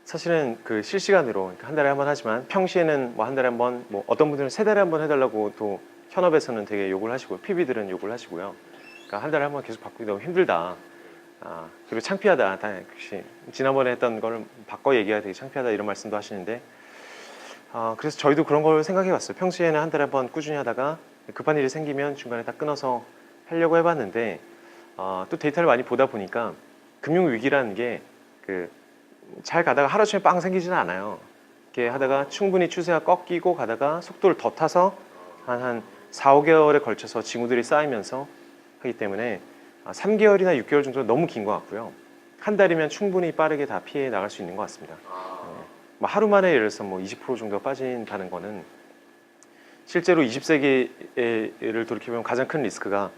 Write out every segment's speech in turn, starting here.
사실은 그 실시간으로 그러니까 한 달에 한 번 하지만 평시에는 뭐 한 달에 한 번, 뭐 어떤 분들은 세 달에 한 번 해달라고 또 현업에서는 되게 욕을 하시고요. PB들은 욕을 하시고요. 그러니까 한 달에 한 번 계속 바꾸기 너무 힘들다. 그리고 창피하다. 역시 지난번에 했던 걸 바꿔 얘기가 되게 창피하다 이런 말씀도 하시는데 그래서 저희도 그런 걸 생각해 봤어요. 평소에는 한 달에 한 번 꾸준히 하다가 급한 일이 생기면 중간에 딱 끊어서 하려고 해봤는데 또 데이터를 많이 보다 보니까 금융위기라는 게 잘 가다가 하루아침에 빵 생기지는 않아요. 이렇게 하다가 충분히 추세가 꺾이고 가다가 속도를 더 타서 한 4, 5개월에 걸쳐서 징후들이 쌓이면서 하기 때문에 3개월이나 6개월 정도는 너무 긴 것 같고요. 한 달이면 충분히 빠르게 다 피해 나갈 수 있는 것 같습니다. 뭐 하루 만에 예를 들어서 뭐 20% 정도 빠진다는 거는 실제로 20세기를 돌이켜보면 가장 큰 리스크가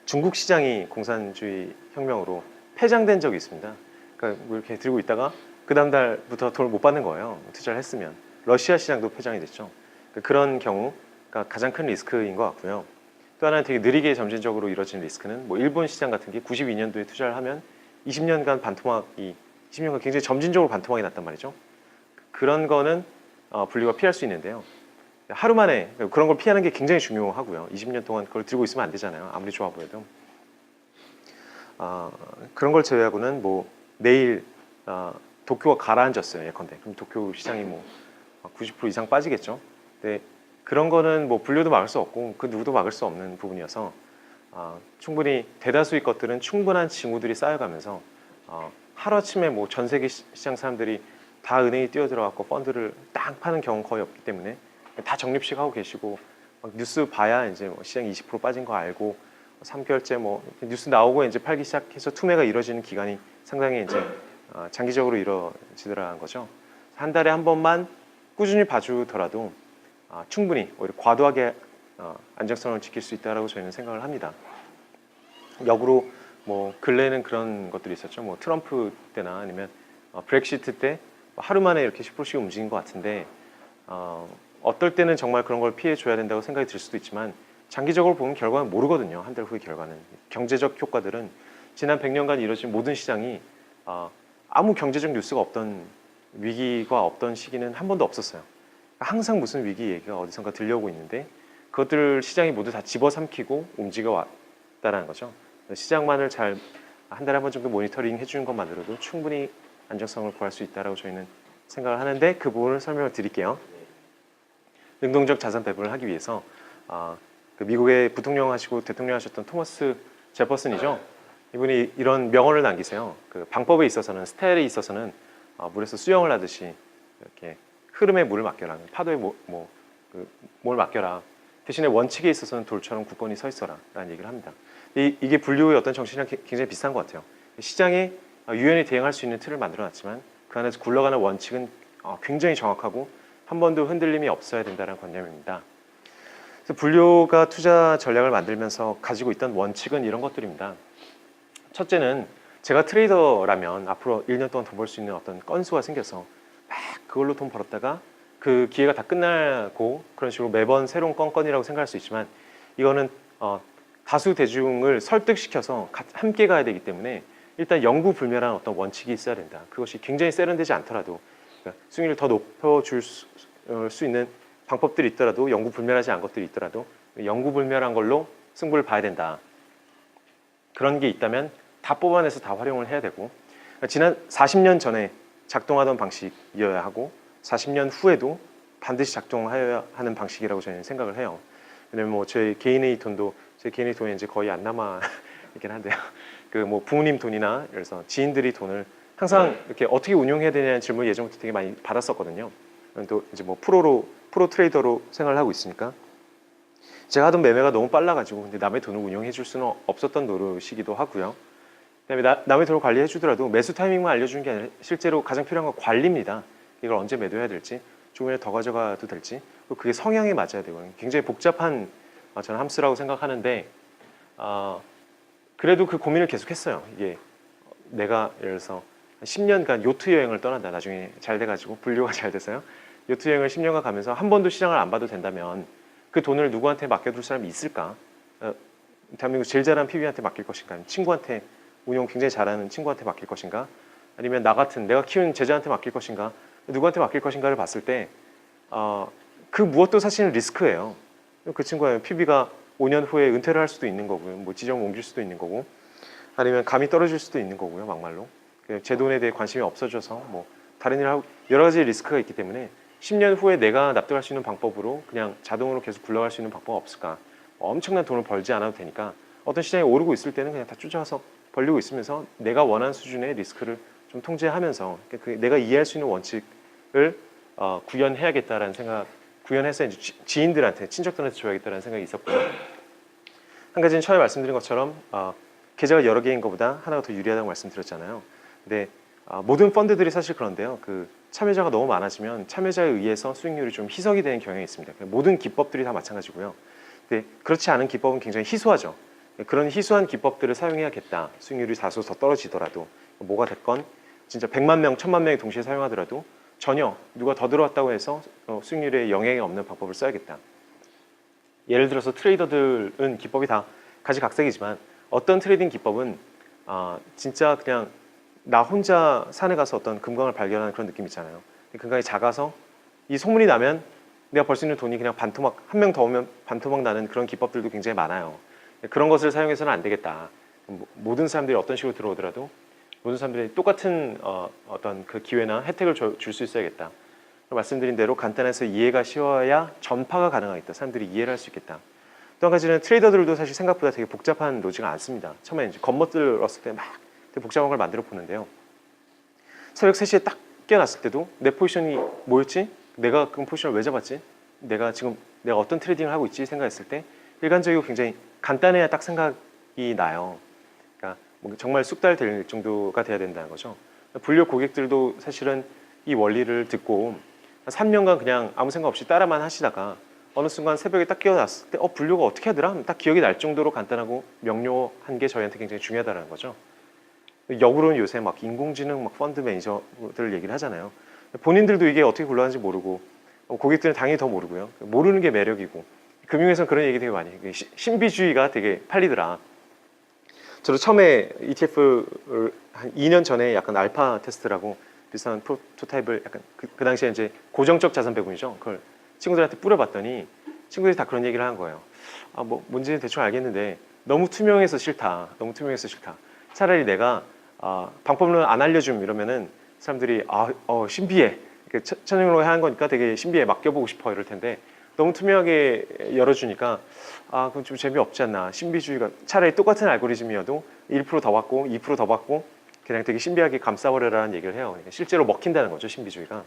중국 시장이 공산주의 혁명으로 폐장된 적이 있습니다. 그러니까 뭐 이렇게 들고 있다가 그 다음 달부터 돈을 못 받는 거예요. 투자를 했으면. 러시아 시장도 폐장이 됐죠. 그런 경우가 가장 큰 리스크인 것 같고요. 또 하나는 되게 느리게 점진적으로 이루어지는 리스크는 뭐 일본 시장 같은 게 92년도에 투자를 하면 20년간 굉장히 점진적으로 반토막이 났단 말이죠. 그런 거는 분류가 피할 수 있는데요. 하루 만에 그런 걸 피하는 게 굉장히 중요하고요. 20년 동안 그걸 들고 있으면 안 되잖아요. 아무리 좋아 보여도. 그런 걸 제외하고는 뭐 내일 도쿄가 가라앉았어요. 예컨대. 그럼 도쿄 시장이 뭐 90% 이상 빠지겠죠. 근데 그런 거는 뭐 분류도 막을 수 없고 그 누구도 막을 수 없는 부분이어서 충분히 대다수의 것들은 충분한 징후들이 쌓여가면서 하루아침에 뭐 전 세계 시장 사람들이 다 은행에 뛰어들어갖고 펀드를 딱 파는 경우 거의 없기 때문에 다 적립식 하고 계시고 뉴스 봐야 이제 뭐 시장이 20% 빠진 거 알고 3개월째 뭐 뉴스 나오고 이제 팔기 시작해서 투매가 이루어지는 기간이 상당히 이제 장기적으로 이루어지더라는 거죠. 한 달에 한 번만 꾸준히 봐주더라도 충분히 오히려 과도하게 안정성을 지킬 수 있다라고 저희는 생각을 합니다. 역으로 뭐 근래에는 그런 것들이 있었죠. 뭐 트럼프 때나 아니면 브렉시트 때 하루 만에 이렇게 10%씩 움직인 것 같은데 어떨 때는 정말 그런 걸 피해 줘야 된다고 생각이 들 수도 있지만 장기적으로 보면 결과는 모르거든요. 한 달 후의 결과는. 경제적 효과들은 지난 100년간 이루어진 모든 시장이 아무 경제적 뉴스가 없던 위기가 없던 시기는 한 번도 없었어요. 항상 무슨 위기 얘기가 어디선가 들려오고 있는데 그것들을 시장이 모두 다 집어삼키고 움직여 왔다는 거죠. 시장만을 잘 한 달에 한 번 정도 모니터링 해주는 것만으로도 충분히 안정성을 구할 수 있다고 저희는 생각을 하는데 그 부분을 설명을 드릴게요. 능동적 자산 배분을 하기 위해서 미국의 부통령 하시고 대통령 하셨던 토머스 제퍼슨이죠. 이분이 이런 명언을 남기세요. 그 방법에 있어서는 스타일에 있어서는 물에서 수영을 하듯이 이렇게 흐름에 물을 맡겨라. 파도에 뭘 맡겨라. 대신에 원칙에 있어서는 돌처럼 굳건히 서 있어라 라는 얘기를 합니다. 이게 분류의 어떤 정신이랑 굉장히 비슷한 것 같아요. 시장에 유연히 대응할 수 있는 틀을 만들어놨지만 그 안에서 굴러가는 원칙은 굉장히 정확하고 한 번도 흔들림이 없어야 된다는 관념입니다. 그래서 분류가 투자 전략을 만들면서 가지고 있던 원칙은 이런 것들입니다. 첫째는 제가 트레이더라면 앞으로 1년 동안 돈 벌 수 있는 어떤 건수가 생겨서 막 그걸로 돈 벌었다가 그 기회가 다 끝나고 그런 식으로 매번 새로운 건이라고 생각할 수 있지만 이거는 다수 대중을 설득시켜서 함께 가야 되기 때문에 일단 영구불멸한 어떤 원칙이 있어야 된다. 그것이 굉장히 세련되지 않더라도 그러니까 수익률을 더 높여줄 수 있는 방법들이 있더라도 영구불멸하지 않은 것들이 있더라도 영구불멸한 걸로 승부를 봐야 된다. 그런 게 있다면 다 뽑아내서 다 활용을 해야 되고 지난 40년 전에 작동하던 방식이어야 하고 40년 후에도 반드시 작동하여야 하는 방식이라고 저는 생각을 해요. 왜냐면 뭐 제 개인의 돈이 이제 거의 안 남아 있긴 한데요. 그 뭐 부모님 돈이나 그래서 지인들이 돈을 항상 이렇게 어떻게 운용해야 되냐는 질문을 예전부터 되게 많이 받았었거든요. 또 이제 뭐 프로 트레이더로 생활을 하고 있으니까 제가 하던 매매가 너무 빨라가지고 근데 남의 돈을 운용해 줄 수는 없었던 노릇이기도 하고요. 그다음에 남의 돈을 관리해 주더라도 매수 타이밍만 알려주는 게 아니라 실제로 가장 필요한 건 관리입니다. 이걸 언제 매도해야 될지, 조금이라도 더 가져가도 될지, 또 그게 성향에 맞아야 되고요. 굉장히 복잡한 저는 함수라고 생각하는데 그래도 그 고민을 계속했어요. 이게 내가 예를 들어서 10년간 요트 여행을 떠난다. 나중에 잘 돼가지고 분류가 잘 돼서요. 요트 여행을 10년간 가면서 한 번도 시장을 안 봐도 된다면 그 돈을 누구한테 맡겨둘 사람이 있을까? 대한민국 제일 잘하는 PB한테 맡길 것인가? 친구한테 운용 굉장히 잘하는 친구한테 맡길 것인가? 아니면 나 같은 내가 키운 제자한테 맡길 것인가, 누구한테 맡길 것인가를 봤을 때 그 무엇도 사실은 리스크예요. 그 친구가 PB가 5년 후에 은퇴를 할 수도 있는 거고요. 뭐 지점 옮길 수도 있는 거고, 아니면 감이 떨어질 수도 있는 거고요. 막말로 제 돈에 대해 관심이 없어져서 뭐 다른 일을 하고, 여러 가지 리스크가 있기 때문에 10년 후에 내가 납득할 수 있는 방법으로 그냥 자동으로 계속 굴러갈 수 있는 방법 없을까? 엄청난 돈을 벌지 않아도 되니까 어떤 시장이 오르고 있을 때는 그냥 다 쫓아가서 벌리고 있으면서 내가 원하는 수준의 리스크를 좀 통제하면서 내가 이해할 수 있는 원칙을 구현해야겠다라는 생각, 구현해서 이제 지인들한테, 친척들한테 줘야겠다라는 생각이 있었고요. 한 가지는 처음에 말씀드린 것처럼 계좌가 여러 개인 것보다 하나가 더 유리하다고 말씀드렸잖아요. 근데 모든 펀드들이 사실 그런데요. 그 참여자가 너무 많아지면 참여자에 의해서 수익률이 좀 희석이 되는 경향이 있습니다. 모든 기법들이 다 마찬가지고요. 근데 그렇지 않은 기법은 굉장히 희소하죠. 그런 희소한 기법들을 사용해야겠다. 수익률이 다소 더 떨어지더라도, 뭐가 됐건 진짜 100만 명, 1000만 명이 동시에 사용하더라도 전혀 누가 더 들어왔다고 해서 수익률에 영향이 없는 방법을 써야겠다. 예를 들어서 트레이더들은 기법이 다 가지각색이지만 어떤 트레이딩 기법은 진짜 그냥 나 혼자 산에 가서 어떤 금광을 발견하는 그런 느낌 있잖아요. 금광이 작아서 이 소문이 나면 내가 벌 수 있는 돈이 그냥 반토막, 한 명 더 오면 반토막 나는 그런 기법들도 굉장히 많아요. 그런 것을 사용해서는 안 되겠다. 모든 사람들이 어떤 식으로 들어오더라도 모든 사람들이 똑같은 어떤 그 기회나 혜택을 줄 수 있어야겠다. 말씀드린 대로 간단해서 이해가 쉬워야 전파가 가능하겠다. 사람들이 이해를 할 수 있겠다. 또 한 가지는 트레이더들도 사실 생각보다 되게 복잡한 로직은 않습니다. 처음에 이제 겉멋들었을 때 막 되게 복잡한 걸 만들어 보는데요. 새벽 3시에 딱 깨어났을 때도 내 포지션이 뭐였지? 내가 그 포지션을 왜 잡았지? 내가 어떤 트레이딩을 하고 있지? 생각했을 때 일관적이고 굉장히 간단해야 딱 생각이 나요. 그러니까 뭐 정말 쑥달될 정도가 돼야 된다는 거죠. 불려 고객들도 사실은 이 원리를 듣고 3년간 그냥 아무 생각 없이 따라만 하시다가 어느 순간 새벽에 딱 깨어났을 때 분류가 어떻게 하더라? 딱 기억이 날 정도로 간단하고 명료한 게 저희한테 굉장히 중요하다는 거죠. 역으로는 요새 막 인공지능 막 펀드 매니저들 얘기를 하잖아요. 본인들도 이게 어떻게 굴러가는지 모르고 고객들은 당연히 더 모르고요. 모르는 게 매력이고, 금융에서는 그런 얘기 되게 많이 해요. 신비주의가 되게 팔리더라. 저도 처음에 ETF를 한 2년 전에 약간 알파 테스트라고 비슷한 프로토타입을 약간 그 당시에 이제 고정적 자산 배분이죠. 그걸 친구들한테 뿌려봤더니 친구들이 다 그런 얘기를 하는 거예요. 뭐 뭔지는 대충 알겠는데 너무 투명해서 싫다. 너무 투명해서 싫다. 차라리 내가 방법론을 안 알려줌 이러면은 사람들이 신비해. 천연으로 한 거니까 되게 신비해. 맡겨보고 싶어 이럴 텐데 너무 투명하게 열어주니까 그건 좀 재미없지 않나. 신비주의가 차라리 똑같은 알고리즘이어도 1%더 받고 2%더 받고 그냥 되게 신비하게 감싸버려라는 얘기를 해요. 그러니까 실제로 먹힌다는 거죠, 신비주의가.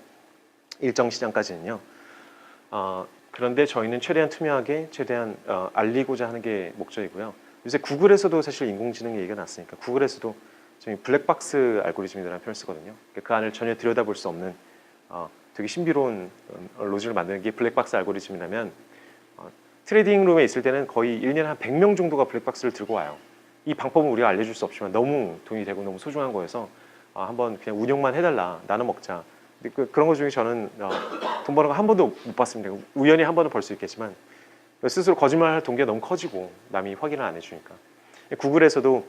일정 시장까지는요. 그런데 저희는 최대한 투명하게 최대한 알리고자 하는 게 목적이고요. 요새 구글에서도 사실 인공지능 얘기가 났으니까 구글에서도 저희 블랙박스 알고리즘이라는 표현을 쓰거든요. 그 안을 전혀 들여다볼 수 없는 되게 신비로운 로직을 만드는 게 블랙박스 알고리즘이라면 트레이딩 룸에 있을 때는 거의 1년에 한 100명 정도가 블랙박스를 들고 와요. 이 방법은 우리가 알려줄 수 없지만 너무 돈이 되고 너무 소중한 거여서 한번 그냥 운영만 해달라, 나눠 먹자. 그런 것 중에 저는 돈 버는 거 한 번도 못 봤습니다. 우연히 한 번은 벌 수 있겠지만 스스로 거짓말할 동기가 너무 커지고 남이 확인을 안 해주니까. 구글에서도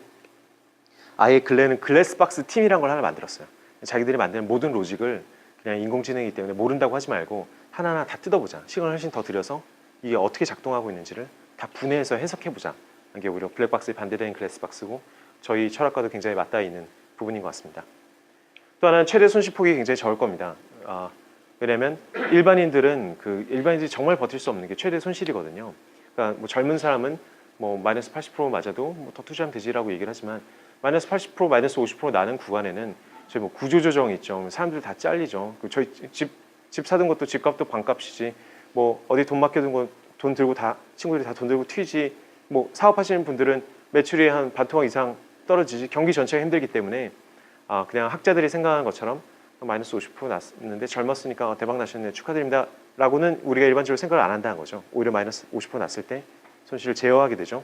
아예 근래는 글래스박스 팀이란 걸 하나 만들었어요. 자기들이 만드는 모든 로직을 그냥 인공지능이기 때문에 모른다고 하지 말고 하나하나 다 뜯어보자. 시간을 훨씬 더 들여서 이게 어떻게 작동하고 있는지를 다 분해해서 해석해보자. 이게 오히려 블랙박스에 반대되는 글래스박스고 저희 철학과도 굉장히 맞닿아 있는 부분인 것 같습니다. 또 하나는 최대 손실폭이 굉장히 적을 겁니다. 왜냐하면 일반인들이 정말 버틸 수 없는 게 최대 손실이거든요. 그러니까 뭐 젊은 사람은 뭐 마이너스 80% 맞아도 뭐 더 투자하면 되지라고 얘기를 하지만 마이너스 80% 마이너스 50% 나는 구간에는 저희 뭐 구조조정이 있죠. 사람들 다 잘리죠. 저희 집 사둔 것도 집값도 반값이지. 뭐 어디 돈 맡겨둔 거 돈 들고 다 친구들이 다 돈 들고 튀지. 뭐 사업하시는 분들은 매출이 한 반토막 이상 떨어지지. 경기 전체가 힘들기 때문에 그냥 학자들이 생각하는 것처럼 마이너스 50% 났는데 젊었으니까 대박 나셨네 축하드립니다 라고는 우리가 일반적으로 생각을 안 한다는 거죠. 오히려 마이너스 50% 났을 때 손실을 제어하게 되죠.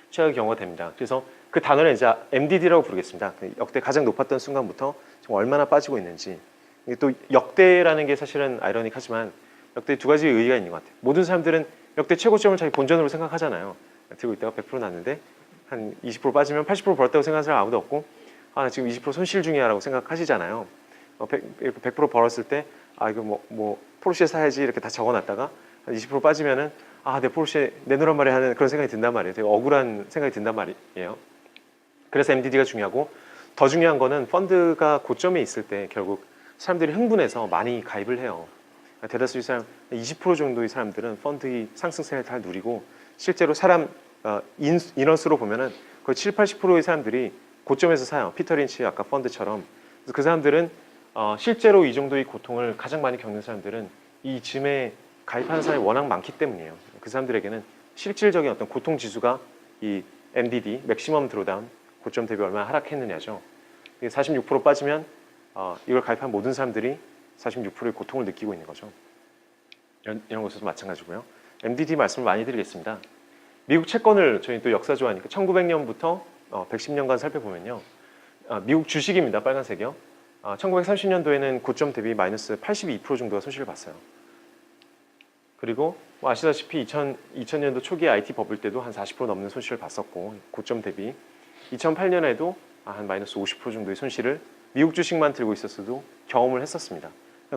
최악의 경우가 됩니다. 그래서 그 단어를 이제 MDD라고 부르겠습니다. 역대 가장 높았던 순간부터 정말 얼마나 빠지고 있는지. 또 역대라는 게 사실은 아이러닉하지만 역대 두 가지 의의가 있는 것 같아요. 모든 사람들은 역대 최고점을 자기 본전으로 생각하잖아요. 들고 있다가 100% 났는데 한 20% 빠지면 80% 벌었다고 생각하는 사람 아무도 없고 아, 나 지금 20% 손실 중이야라고 생각하시잖아요. 100% 벌었을 때 아, 이거 뭐 포르쉐 사야지 이렇게 다 적어놨다가 20% 빠지면은 아, 내 포르쉐 내놓으란 말이야 하는 그런 생각이 든단 말이에요. 되게 억울한 생각이 든단 말이에요. 그래서 MDD가 중요하고, 더 중요한 거는 펀드가 고점에 있을 때 결국 사람들이 흥분해서 많이 가입을 해요. 대다수의 사람, 20% 정도의 사람들은 펀드의 상승세를 잘 누리고, 실제로 사람 인원수로 보면은 거의 7, 80%의 사람들이 고점에서 사요. 피터 린치 아까 펀드처럼. 그래서 그 사람들은 실제로 이 정도의 고통을 가장 많이 겪는 사람들은 이 즘에 가입하는 사람이 워낙 많기 때문이에요. 그 사람들에게는 실질적인 어떤 고통 지수가 이 MDD, 맥시멈 드로다운, 고점 대비 얼마나 하락했느냐죠. 46% 빠지면 이걸 가입한 모든 사람들이 46%의 고통을 느끼고 있는 거죠. 이런 것도 마찬가지고요. MDD 말씀을 많이 드리겠습니다. 미국 채권을 저희 또 역사 좋아하니까 1900년부터 110년간 살펴보면요. 미국 주식입니다. 빨간색이요. 1930년도에는 고점 대비 마이너스 82% 정도가 손실을 봤어요. 그리고 아시다시피 2000년도 초기 IT 버블 때도 한 40% 넘는 손실을 봤었고, 고점 대비 2008년에도 한 마이너스 50% 정도의 손실을 미국 주식만 들고 있었어도 경험을 했었습니다.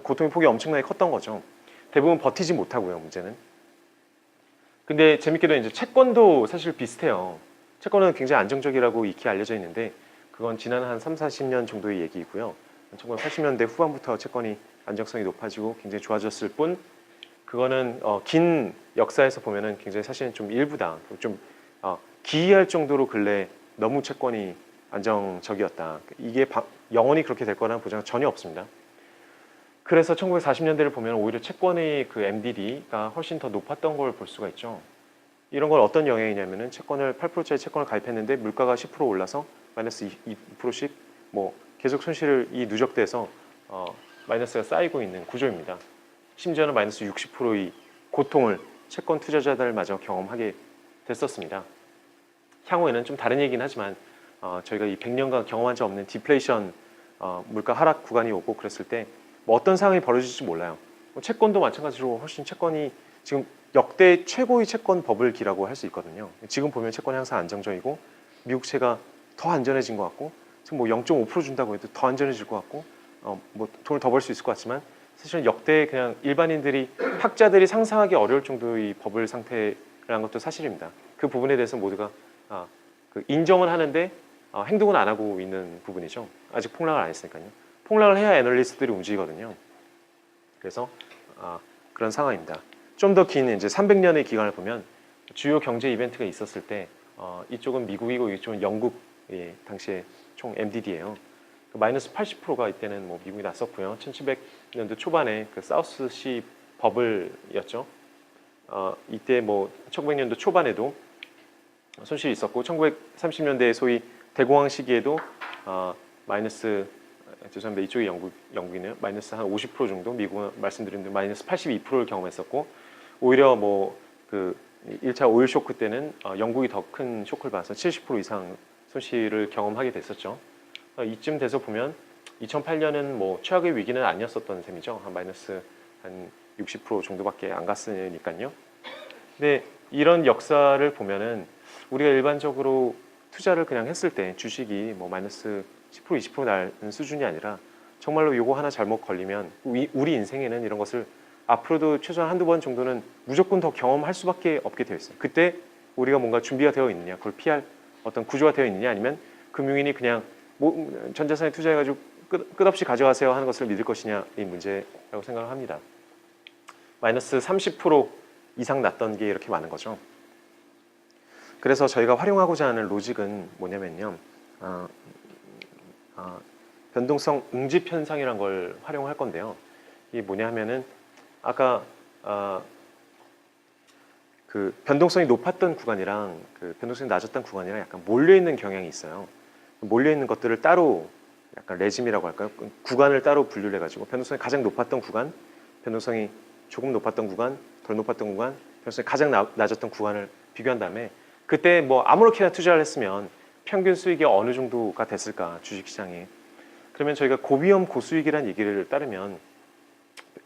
고통의 폭이 엄청나게 컸던 거죠. 대부분 버티지 못하고요, 문제는. 근데 재밌게도 이제 채권도 사실 비슷해요. 채권은 굉장히 안정적이라고 익히 알려져 있는데, 그건 지난 한 3, 40년 정도의 얘기이고요. 1980년대 후반부터 채권이 안정성이 높아지고 굉장히 좋아졌을 뿐, 그거는 긴 역사에서 보면은 굉장히 사실은 좀 일부다. 좀 기이할 정도로 근래 너무 채권이 안정적이었다. 이게 영원히 그렇게 될 거라는 보장은 전혀 없습니다. 그래서 1940년대를 보면 오히려 채권의 그 MDD가 훨씬 더 높았던 걸 볼 수가 있죠. 이런 건 어떤 영향이냐면은 채권을 8%짜리 채권을 가입했는데 물가가 10% 올라서 마이너스 2%씩 뭐 계속 손실이 누적돼서 마이너스가 쌓이고 있는 구조입니다. 심지어는 마이너스 60%의 고통을 채권 투자자들마저 경험하게 됐었습니다. 향후에는 좀 다른 얘기긴 하지만 저희가 이 100년간 경험한 적 없는 디플레이션 물가 하락 구간이 오고 그랬을 때 뭐 어떤 상황이 벌어질지 몰라요. 채권도 마찬가지로 훨씬 채권이 지금 역대 최고의 채권 버블기라고 할 수 있거든요. 지금 보면 채권이 항상 안정적이고 미국채가 더 안전해진 것 같고, 지금 뭐 0.5% 준다고 해도 더 안전해질 것 같고, 뭐 돈을 더 벌 수 있을 것 같지만 사실은 역대 그냥 일반인들이 학자들이 상상하기 어려울 정도의 버블 상태라는 것도 사실입니다. 그 부분에 대해서 모두가 인정을 하는데 행동은 안 하고 있는 부분이죠. 아직 폭락을 안 했으니까요. 폭락을 해야 애널리스트들이 움직이거든요. 그래서 그런 상황입니다. 좀 더 긴 이제 300년의 기간을 보면 주요 경제 이벤트가 있었을 때 이쪽은 미국이고 이쪽은 영국의 당시에 총 MDD예요. 마이너스 80%가 이때는 뭐 미국이 났었고요. 1700년도 초반에 그 사우스시 버블이었죠. 이때 뭐 1900년도 초반에도 손실이 있었고, 1930년대 소위 대공황 시기에도 마이너스, 죄송합니다. 이쪽이 영국이네요. 마이너스 한 50% 정도, 미국은 말씀드린 대로 마이너스 82%를 경험했었고, 오히려 뭐 그 1차 오일 쇼크 때는 영국이 더 큰 쇼크를 받아서 70% 이상 손실을 경험하게 됐었죠. 이쯤 돼서 보면 2008년은 뭐 최악의 위기는 아니었었던 셈이죠. 한 마이너스 한 60% 정도밖에 안 갔으니까요. 근데 이런 역사를 보면은 우리가 일반적으로 투자를 그냥 했을 때 주식이 뭐 마이너스 10% 20% 나는 수준이 아니라 정말로 요거 하나 잘못 걸리면 우리 인생에는 이런 것을 앞으로도 최소한 한두 번 정도는 무조건 더 경험할 수밖에 없게 되어 있어요. 그때 우리가 뭔가 준비가 되어 있느냐, 그걸 피할 어떤 구조가 되어 있느냐, 아니면 금융인이 그냥 뭐 전자산에 투자해가지고 끝없이 가져가세요 하는 것을 믿을 것이냐의 문제라고 생각을 합니다. 마이너스 30% 이상 났던 게 이렇게 많은 거죠. 그래서 저희가 활용하고자 하는 로직은 뭐냐면요, 변동성 응집 현상이라는 걸 활용할 건데요. 이게 뭐냐 하면은 아까 그 변동성이 높았던 구간이랑 그 변동성이 낮았던 구간이랑 약간 몰려있는 경향이 있어요. 몰려있는 것들을 따로 약간 레짐이라고 할까요? 구간을 따로 분류를 해가지고 변동성이 가장 높았던 구간, 변동성이 조금 높았던 구간, 덜 높았던 구간, 변동성이 가장 낮았던 구간을 비교한 다음에 그때 뭐 아무렇게나 투자를 했으면 평균 수익이 어느 정도가 됐을까, 주식시장에. 그러면 저희가 고위험 고수익이라는 얘기를 따르면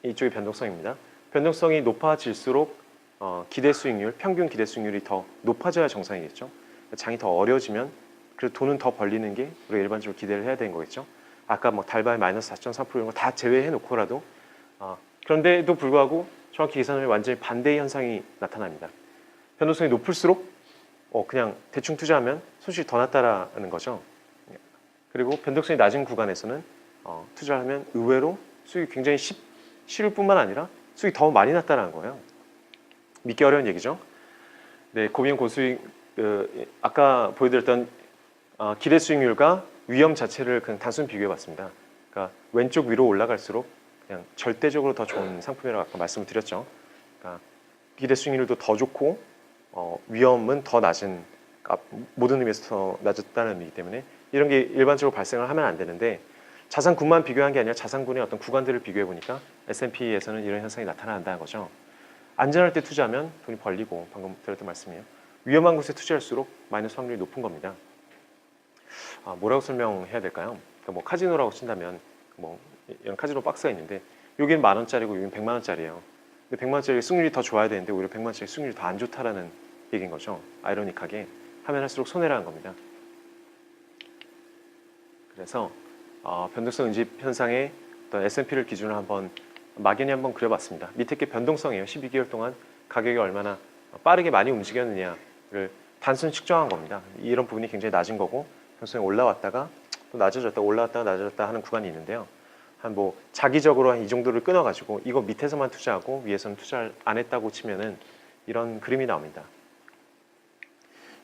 이쪽이 변동성입니다. 변동성이 높아질수록 기대 수익률, 평균 기대 수익률이 더 높아져야 정상이겠죠. 장이 더 어려워지면 그래서 돈은 더 벌리는 게 우리가 일반적으로 기대를 해야 되는 거겠죠. 아까 뭐 달바의 마이너스 4.3% 이런 거 다 제외해 놓고라도 그런데도 불구하고 정확히 계산하면 완전히 반대의 현상이 나타납니다. 변동성이 높을수록 그냥 대충 투자하면 손실이 더 났다라는 거죠. 그리고 변동성이 낮은 구간에서는 투자를 하면 의외로 수익이 굉장히 쉬울 뿐만 아니라 수익이 더 많이 났다는 거예요. 믿기 어려운 얘기죠. 네, 고비용 고수익 아까 보여드렸던 기대 수익률과 위험 자체를 그냥 단순 비교해봤습니다. 그러니까 왼쪽 위로 올라갈수록 그냥 절대적으로 더 좋은 상품이라고 아까 말씀을 드렸죠. 그러니까 기대 수익률도 더 좋고 위험은 더 낮은, 그러니까 모든 의미에서 더 낮았다는 의미이기 때문에 이런 게 일반적으로 발생을 하면 안 되는데 자산군만 비교한 게 아니라 자산군의 어떤 구간들을 비교해 보니까 S&P에서는 이런 현상이 나타난다는 거죠. 안전할 때 투자하면 돈이 벌리고, 방금 드렸던 말씀이에요. 위험한 곳에 투자할수록 마이너스 확률이 높은 겁니다. 뭐라고 설명해야 될까요? 그러니까 뭐 카지노라고 친다면 뭐 이런 카지노 박스가 있는데 여기는 10,000원짜리고 여기는 100,000원짜리예요. 근데 100,000원짜리 수익률이 더 좋아야 되는데 오히려 100,000원짜리 수익률이 더 안 좋다라는 얘기인 거죠. 아이러니하게 하면 할수록 손해라는 겁니다. 그래서 변동성 응집 현상의 어떤 S&P를 기준으로 한번 막연히 한번 그려봤습니다. 밑에 게 변동성이에요. 12개월 동안 가격이 얼마나 빠르게 많이 움직였느냐를 단순 측정한 겁니다. 이런 부분이 굉장히 낮은 거고 변동성이 올라왔다가 또 낮아졌다 올라왔다가 낮아졌다 하는 구간이 있는데요. 한 뭐 자기적으로 한 이 정도를 끊어가지고 이거 밑에서만 투자하고 위에서는 투자를 안 했다고 치면은 이런 그림이 나옵니다.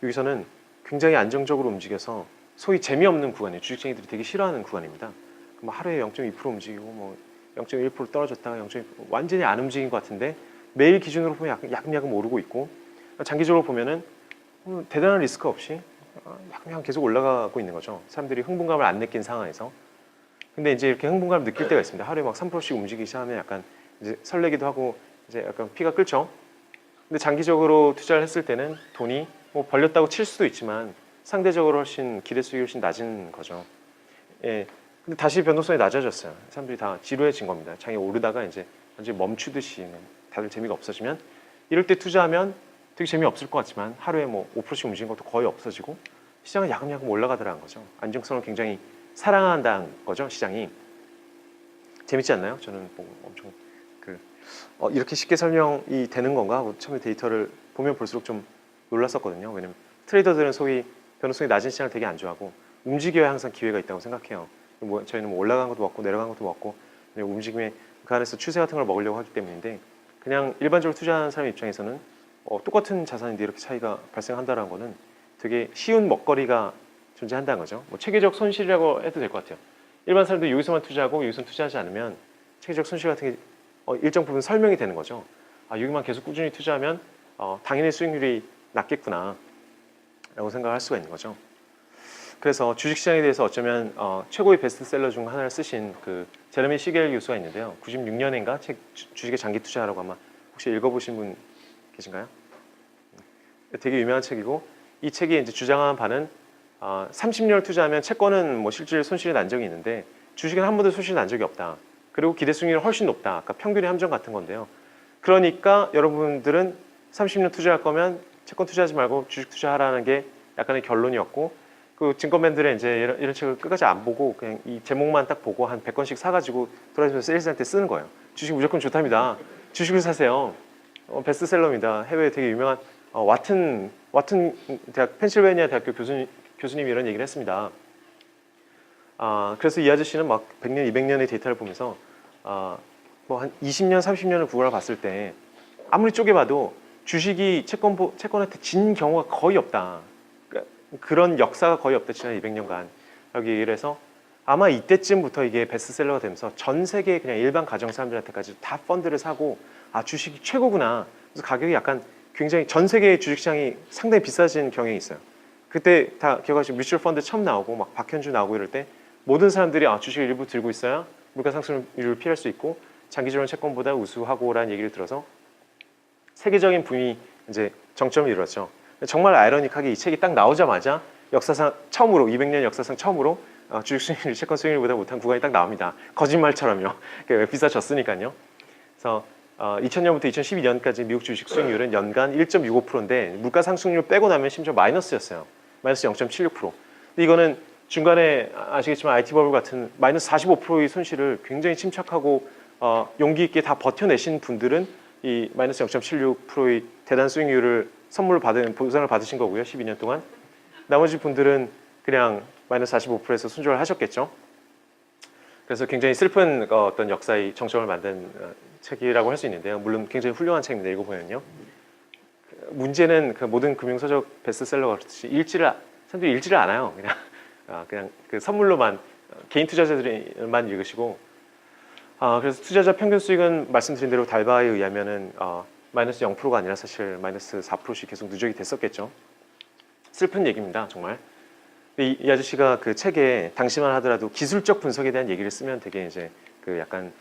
여기서는 굉장히 안정적으로 움직여서 소위 재미없는 구간이에요. 주식쟁이들이 되게 싫어하는 구간입니다. 뭐 하루에 0.2% 움직이고 뭐 0.1% 떨어졌다가 0.2% 완전히 안 움직인 것 같은데 매일 기준으로 보면 야금야금 오르고 있고 장기적으로 보면은 대단한 리스크 없이 야금야금 계속 올라가고 있는 거죠. 사람들이 흥분감을 안 느낀 상황에서. 근데 이제 이렇게 흥분감을 느낄 때가 있습니다. 하루에 막 3%씩 움직이기 시작하면 약간 이제 설레기도 하고 이제 약간 피가 끓죠. 근데 장기적으로 투자를 했을 때는 돈이 뭐 벌렸다고 칠 수도 있지만 상대적으로 훨씬 기대 수익이 훨씬 낮은 거죠. 예. 근데 다시 변동성이 낮아졌어요. 사람들이 다 지루해진 겁니다. 장이 오르다가 이제 완전히 멈추듯이 다들 재미가 없어지면 이럴 때 투자하면 되게 재미없을 것 같지만 하루에 뭐 5%씩 움직이는 것도 거의 없어지고 시장은 야금야금 올라가더라는 거죠. 안정성을 굉장히 사랑한다는 거죠. 시장이. 재밌지 않나요? 저는 뭐 엄청 이렇게 쉽게 설명이 되는 건가 하고 처음에 데이터를 보면 볼수록 좀 놀랐었거든요. 왜냐면 트레이더들은 소위 변동성이 낮은 시장을 되게 안 좋아하고 움직여야 항상 기회가 있다고 생각해요. 저희는 뭐 올라간 것도 먹고 내려간 것도 먹고 움직임에 그 안에서 추세 같은 걸 먹으려고 하기 때문인데 그냥 일반적으로 투자하는 사람 입장에서는 똑같은 자산인데 이렇게 차이가 발생한다는 거는 되게 쉬운 먹거리가 존재한다는 거죠. 뭐 체계적 손실이라고 해도 될 것 같아요. 일반 사람들이 여기서만 투자하고 여기서 투자하지 않으면 체계적 손실 같은 게 일정 부분 설명이 되는 거죠. 여기만 계속 꾸준히 투자하면 당연히 수익률이 낮겠구나 라고 생각할 수가 있는 거죠. 그래서 주식시장에 대해서 어쩌면 최고의 베스트셀러 중 하나를 쓰신 그 제레미 시겔 교수가 있는데요. 96년인가 책 주식의 장기 투자라고 아마 혹시 읽어보신 분 계신가요? 되게 유명한 책이고 이 책이 이제 주장하는 바는 30년을 투자하면 채권은 뭐 실질 손실이 난 적이 있는데 주식은 한 번도 손실이 난 적이 없다. 그리고 기대 수익률이 훨씬 높다. 아까 평균의 함정 같은 건데요. 그러니까 여러분들은 30년 투자할 거면 채권 투자하지 말고 주식 투자하라는 게 약간의 결론이었고 그 증권맨들은 이제 이런 책을 끝까지 안 보고 그냥 이 제목만 딱 보고 한 100권씩 사가지고 돌아다니면서 세일즈한테 쓰는 거예요. 주식 무조건 좋답니다. 주식을 사세요. 베스트셀러입니다. 해외에 되게 유명한 와튼 대학 펜실베니아 대학교 교수님이 이런 얘기를 했습니다. 그래서 이 아저씨는 막 100년, 200년의 데이터를 보면서 뭐 한 20년, 30년을 구글을 봤을 때 아무리 쪼개봐도 주식이 채권한테 진 경우가 거의 없다. 그런 역사가 거의 없다. 지난 200년간. 라고 얘기를 해서 아마 이때쯤부터 이게 베스트셀러가 되면서 전 세계 그냥 일반 가정 사람들한테까지 다 펀드를 사고 주식이 최고구나. 그래서 가격이 약간 굉장히 전 세계 주식시장이 상당히 비싸진 경향이 있어요. 그때 다 기억하시죠? 뮤추얼 펀드 처음 나오고 막 박현주 나오고 이럴 때 모든 사람들이 주식을 일부 들고 있어야 물가 상승률을 피할 수 있고 장기적으로 채권보다 우수하고라는 얘기를 들어서 세계적인 붐이 이제 정점을 이뤘죠. 정말 아이러니하게 이 책이 딱 나오자마자 역사상 처음으로 200년 역사상 처음으로 주식 수익률이 채권 수익률보다 못한 구간이 딱 나옵니다. 거짓말처럼요. 비싸졌으니까요. 그래서 2000년부터 2012년까지 미국 주식 수익률은 연간 1.65%인데 물가 상승률 빼고 나면 심지어 마이너스였어요. 마이너스 0.76%. 근데 이거는 중간에 아시겠지만 IT 버블 같은 마이너스 45%의 손실을 굉장히 침착하고 용기 있게 다 버텨내신 분들은 이 마이너스 0.76%의 대단 수익률을 선물로 받은 보상을 받으신 거고요. 12년 동안. 나머지 분들은 그냥 마이너스 45%에서 손절을 하셨겠죠. 그래서 굉장히 슬픈 어떤 역사의 정점을 만든 책이라고 할 수 있는데요. 물론 굉장히 훌륭한 책입니다. 읽어보면요. 문제는 그 모든 금융서적 베스트셀러가 그렇듯이 사람들이 읽지를 않아요. 그냥 그 선물로만 개인 투자자들만 읽으시고 그래서 투자자 평균 수익은 말씀드린 대로 달바에 의하면은 마이너스 0%가 아니라 사실 마이너스 4%씩 계속 누적이 됐었겠죠. 슬픈 얘기입니다, 정말. 이 아저씨가 그 책에 당시만 하더라도 기술적 분석에 대한 얘기를 쓰면 되게 이제 그 약간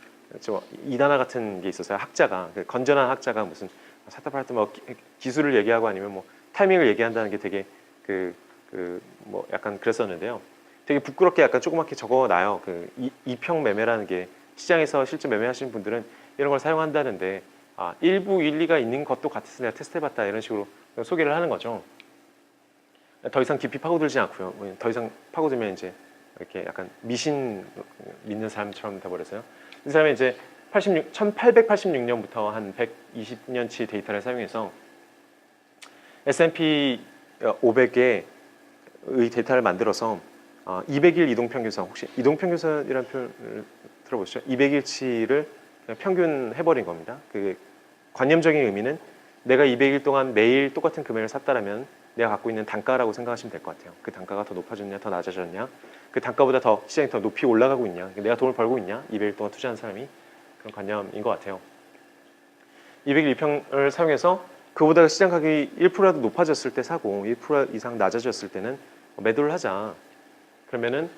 좀 이단화 같은 게 있어서요. 학자가 그 건전한 학자가 무슨 사타팔트 뭐 기술을 얘기하고 아니면 뭐 타이밍을 얘기한다는 게 되게 뭐 약간 그랬었는데요. 되게 부끄럽게 약간 조그맣게 적어놔요. 그 이평 매매라는 게 시장에서 실제 매매하시는 분들은 이런 걸 사용한다는데 일부 일리가 있는 것도 같아서 내가 테스트해봤다 이런 식으로 소개를 하는 거죠. 더 이상 깊이 파고들지 않고요. 더 이상 파고들면 이제 이렇게 약간 미신 믿는 사람처럼 돼버려서요. 이 사람이 이제 1886년부터 한 120년치 데이터를 사용해서 S&P 500의 데이터를 만들어서 200일 이동평균선, 혹시 이동평균선이라는 표현을 들어보시죠? 200일치를 평균 해버린 겁니다. 그 관념적인 의미는 내가 200일 동안 매일 똑같은 금액을 샀다라면 내가 갖고 있는 단가라고 생각하시면 될 것 같아요. 그 단가가 더 높아졌냐, 더 낮아졌냐, 그 단가보다 더 시장이 더 높이 올라가고 있냐, 내가 돈을 벌고 있냐, 200일 동안 투자한 사람이 그런 관념인 것 같아요. 200일 2평을 사용해서 그보다 시장 가격이 1%라도 높아졌을 때 사고 1% 이상 낮아졌을 때는 매도를 하자. 그러면은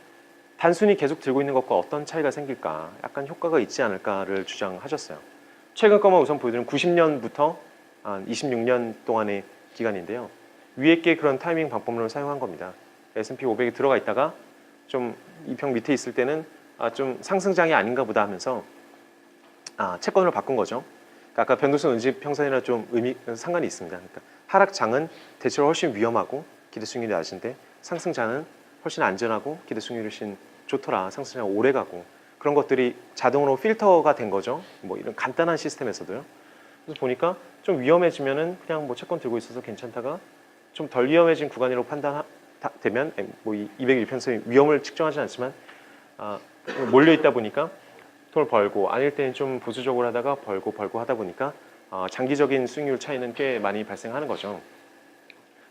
단순히 계속 들고 있는 것과 어떤 차이가 생길까, 약간 효과가 있지 않을까를 주장하셨어요. 최근 것만 우선 보여드리면 90년부터 한 26년 동안의 기간인데요. 위에 게 그런 타이밍 방법론을 사용한 겁니다. S&P 500이 들어가 있다가 좀 2평 밑에 있을 때는 좀 상승장이 아닌가 보다 하면서 채권으로 바꾼 거죠. 그러니까 아까 변동성 은지평선이랑 좀 상관이 있습니다. 그러니까 하락장은 대체로 훨씬 위험하고 기대 수익률이 낮은데 상승장은 훨씬 안전하고 기대 수익률이 훨씬 좋더라. 상승장이 오래 가고 그런 것들이 자동으로 필터가 된 거죠. 뭐 이런 간단한 시스템에서도요. 그래서 보니까 좀 위험해지면은 그냥 뭐 채권 들고 있어서 괜찮다가 좀 덜 위험해진 구간으로 판단되면 뭐 201편성이 위험을 측정하지 않지만 몰려 있다 보니까 돈을 벌고 아닐 때는 좀 보수적으로 하다가 벌고 하다 보니까 장기적인 수익률 차이는 꽤 많이 발생하는 거죠.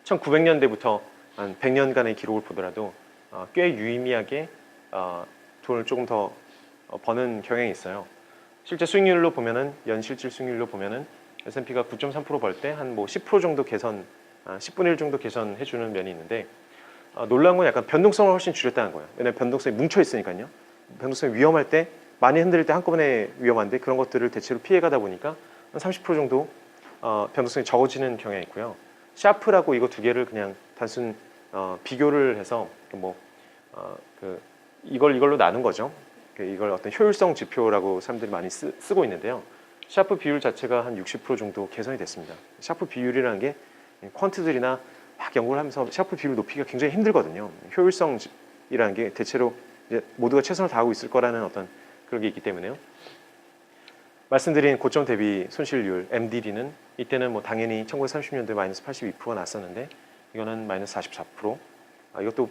1900년대부터 한 100년간의 기록을 보더라도 꽤 유의미하게 돈을 조금 더 버는 경향이 있어요. 실제 수익률로 보면은 연실질 수익률로 보면은 S&P가 9.3% 벌 때 한 뭐 10% 정도 개선, 10분의 1 정도 개선해주는 면이 있는데 놀라운 건 약간 변동성을 훨씬 줄였다는 거예요. 왜냐하면 변동성이 뭉쳐 있으니까요. 변동성이 위험할 때 많이 흔들릴 때 한꺼번에 위험한데 그런 것들을 대체로 피해가다 보니까 한 30% 정도 변동성이 적어지는 경향이 있고요. 샤프라고 이거 두 개를 그냥 단순 비교를 해서 이걸로 나눈 거죠. 이걸 어떤 효율성 지표라고 사람들이 많이 쓰고 있는데요. 샤프 비율 자체가 한 60% 정도 개선이 됐습니다. 샤프 비율이라는 게 퀀트들이나 막 연구를 하면서 샤프 비율을 높이기가 굉장히 힘들거든요. 효율성이라는 게 대체로 이제 모두가 최선을 다하고 있을 거라는 어떤 그런 게 있기 때문에요. 말씀드린 고점 대비 손실률 MDD는 이때는 뭐 당연히 1930년도에 마이너스 82%가 났었는데 이거는 마이너스 44%.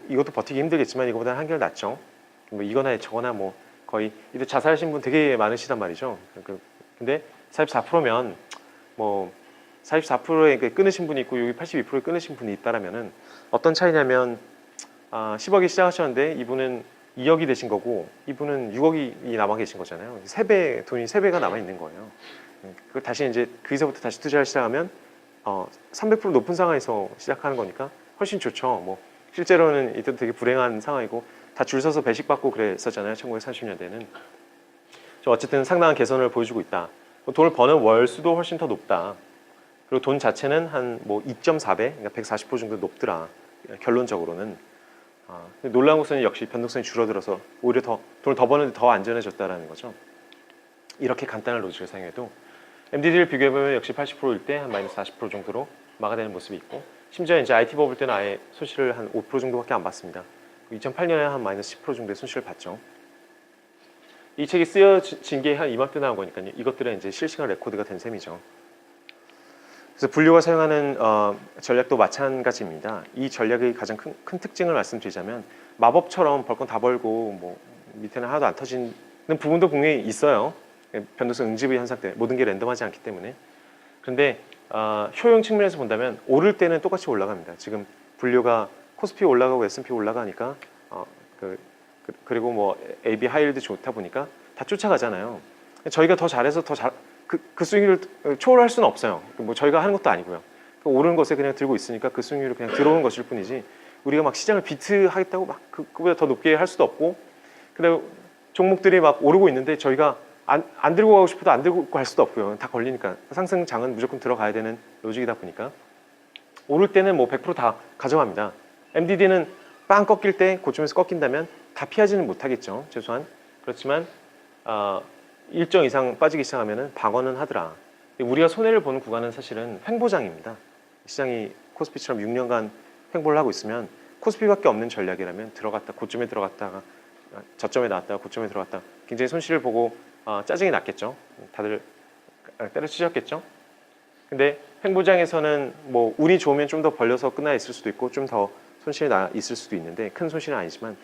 이것도 버티기 힘들겠지만 이거보다 한결 낫죠. 뭐 이거나 저거나 뭐 거의 이때 자살하신 분 되게 많으시단 말이죠. 근데 44%면 뭐 44%에 끊으신 분이 있고 여기 82%에 끊으신 분이 있다라면은 어떤 차이냐면 10억이 시작하셨는데 이분은 2억이 되신 거고 이분은 6억이 남아 계신 거잖아요. 돈이 3배가 남아 있는 거예요. 그걸 다시 이제 거기서부터 다시 투자를 시작하면 300% 높은 상황에서 시작하는 거니까 훨씬 좋죠. 뭐 실제로는 이때도 되게 불행한 상황이고 다 줄 서서 배식 받고 그랬었잖아요. 1930년대는. 어쨌든 상당한 개선을 보여주고 있다. 돈을 버는 월 수도 훨씬 더 높다. 그리고 돈 자체는 한 뭐 2.4배, 그러니까 140% 정도 높더라. 결론적으로는. 놀라운 것은 역시 변동성이 줄어들어서 오히려 돈을 더 버는데 더 안전해졌다라는 거죠. 이렇게 간단한 로직을 사용해도 MDD를 비교해보면 역시 80%일 때 한 마이너스 40% 정도로 막아내는 모습이 있고 심지어 이제 IT 버블 때는 아예 손실을 한 5% 정도밖에 안 봤습니다. 2008년에 한 마이너스 10% 정도의 손실을 봤죠. 이 책이 쓰여진 게 한 이맘때 나온 거니까요. 이것들은 이제 실시간 레코드가 된 셈이죠. 그래서 분류가 사용하는 전략도 마찬가지입니다. 이 전략의 가장 큰 특징을 말씀드리자면 마법처럼 벌건 다 벌고 뭐 밑에는 하나도 안 터지는 부분도 분명히 있어요. 변동성 응집의 현상 때문에 모든 게 랜덤하지 않기 때문에. 그런데 효용 측면에서 본다면 오를 때는 똑같이 올라갑니다. 지금 분류가 코스피 올라가고 S&P 올라가니까 그리고 뭐 AB 하이힐드 좋다 보니까 다 쫓아가잖아요. 저희가 더 잘해서 그 수익률을 초월할 수는 없어요. 뭐 저희가 하는 것도 아니고요. 오르는 것에 그냥 들고 있으니까 그 수익률을 그냥 들어오는 것일 뿐이지 우리가 막 시장을 비트하겠다고 막 그보다 더 높게 할 수도 없고 근데 종목들이 막 오르고 있는데 저희가 안 들고 가고 싶어도 안 들고 갈 수도 없고요. 다 걸리니까 상승장은 무조건 들어가야 되는 로직이다 보니까 오를 때는 뭐 100% 다 가져갑니다. MDD는 빵 꺾일 때 고점에서 꺾인다면 다 피하지는 못하겠죠. 최소한 그렇지만 일정 이상 빠지기 시작하면 방어는 하더라. 우리가 손해를 보는 구간은 사실은 횡보장입니다. 시장이 코스피처럼 6년간 횡보를 하고 있으면 코스피밖에 없는 전략이라면 들어갔다 고점에 들어갔다가 저점에 나왔다가 고점에 들어갔다 굉장히 손실을 보고 짜증이 났겠죠. 다들 때려치셨겠죠. 근데 횡보장에서는 뭐 운이 좋으면 좀 더 벌려서 끝나 있을 수도 있고 좀 더 손실이 나 있을 수도 있는데 큰 손실은 아니지만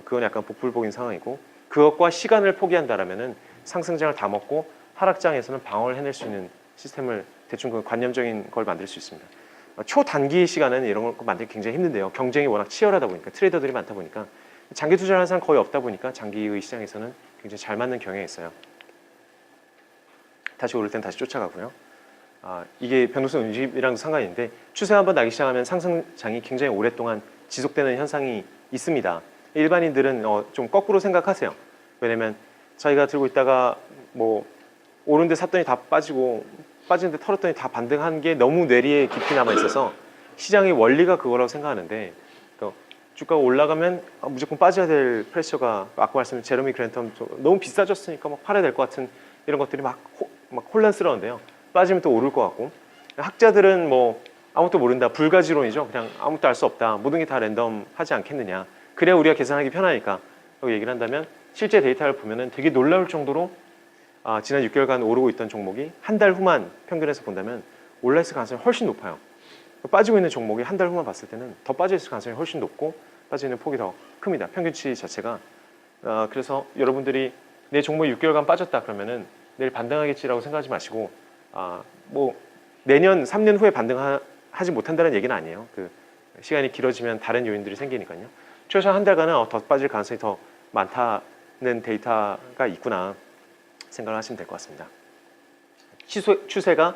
그건 약간 복불복인 상황이고 그것과 시간을 포기한다라면은 상승장을 다 먹고 하락장에서는 방어를 해낼 수 있는 시스템을 대충 그 관념적인 걸 만들 수 있습니다. 초단기 시간에는 이런 걸 만들기 굉장히 힘든데요. 경쟁이 워낙 치열하다 보니까 트레이더들이 많다 보니까 장기 투자를 하는 사람 거의 없다 보니까 장기의 시장에서는 굉장히 잘 맞는 경향이 있어요. 다시 오를 땐 다시 쫓아가고요. 이게 변동성 응집이랑 상관이 있는데 추세가 한번 나기 시작하면 상승장이 굉장히 오랫동안 지속되는 현상이 있습니다. 일반인들은 좀 거꾸로 생각하세요. 왜냐면 자기가 들고 있다가 뭐 오른데 샀더니 다 빠지고 빠지는데 털었더니 다 반등한 게 너무 뇌리에 깊이 남아 있어서 시장의 원리가 그거라고 생각하는데 주가가 올라가면 무조건 빠져야 될 프레셔가 아까 말씀드린 제러미 그랜텀 너무 비싸졌으니까 막 팔아야 될 것 같은 이런 것들이 막 혼란스러운데요. 빠지면 또 오를 것 같고 학자들은 뭐 아무것도 모른다 불가지론이죠. 그냥 아무것도 알 수 없다. 모든 게 다 랜덤하지 않겠느냐. 그래야 우리가 계산하기 편하니까 라고 얘기를 한다면 실제 데이터를 보면은 되게 놀라울 정도로 지난 6개월간 오르고 있던 종목이 한 달 후만 평균에서 본다면 올라있을 가능성이 훨씬 높아요. 빠지고 있는 종목이 한 달 후만 봤을 때는 더 빠져있을 가능성이 훨씬 높고 빠지는 폭이 더 큽니다. 평균치 자체가. 그래서 여러분들이 내 종목이 6개월간 빠졌다 그러면은 내일 반등하겠지라고 생각하지 마시고 뭐 내년 3년 후에 반등하지 못한다는 얘기는 아니에요. 그 시간이 길어지면 다른 요인들이 생기니까요. 최소한 한 달간은 더 빠질 가능성이 더 많다는 데이터가 있구나 생각을 하시면 될 것 같습니다. 추세가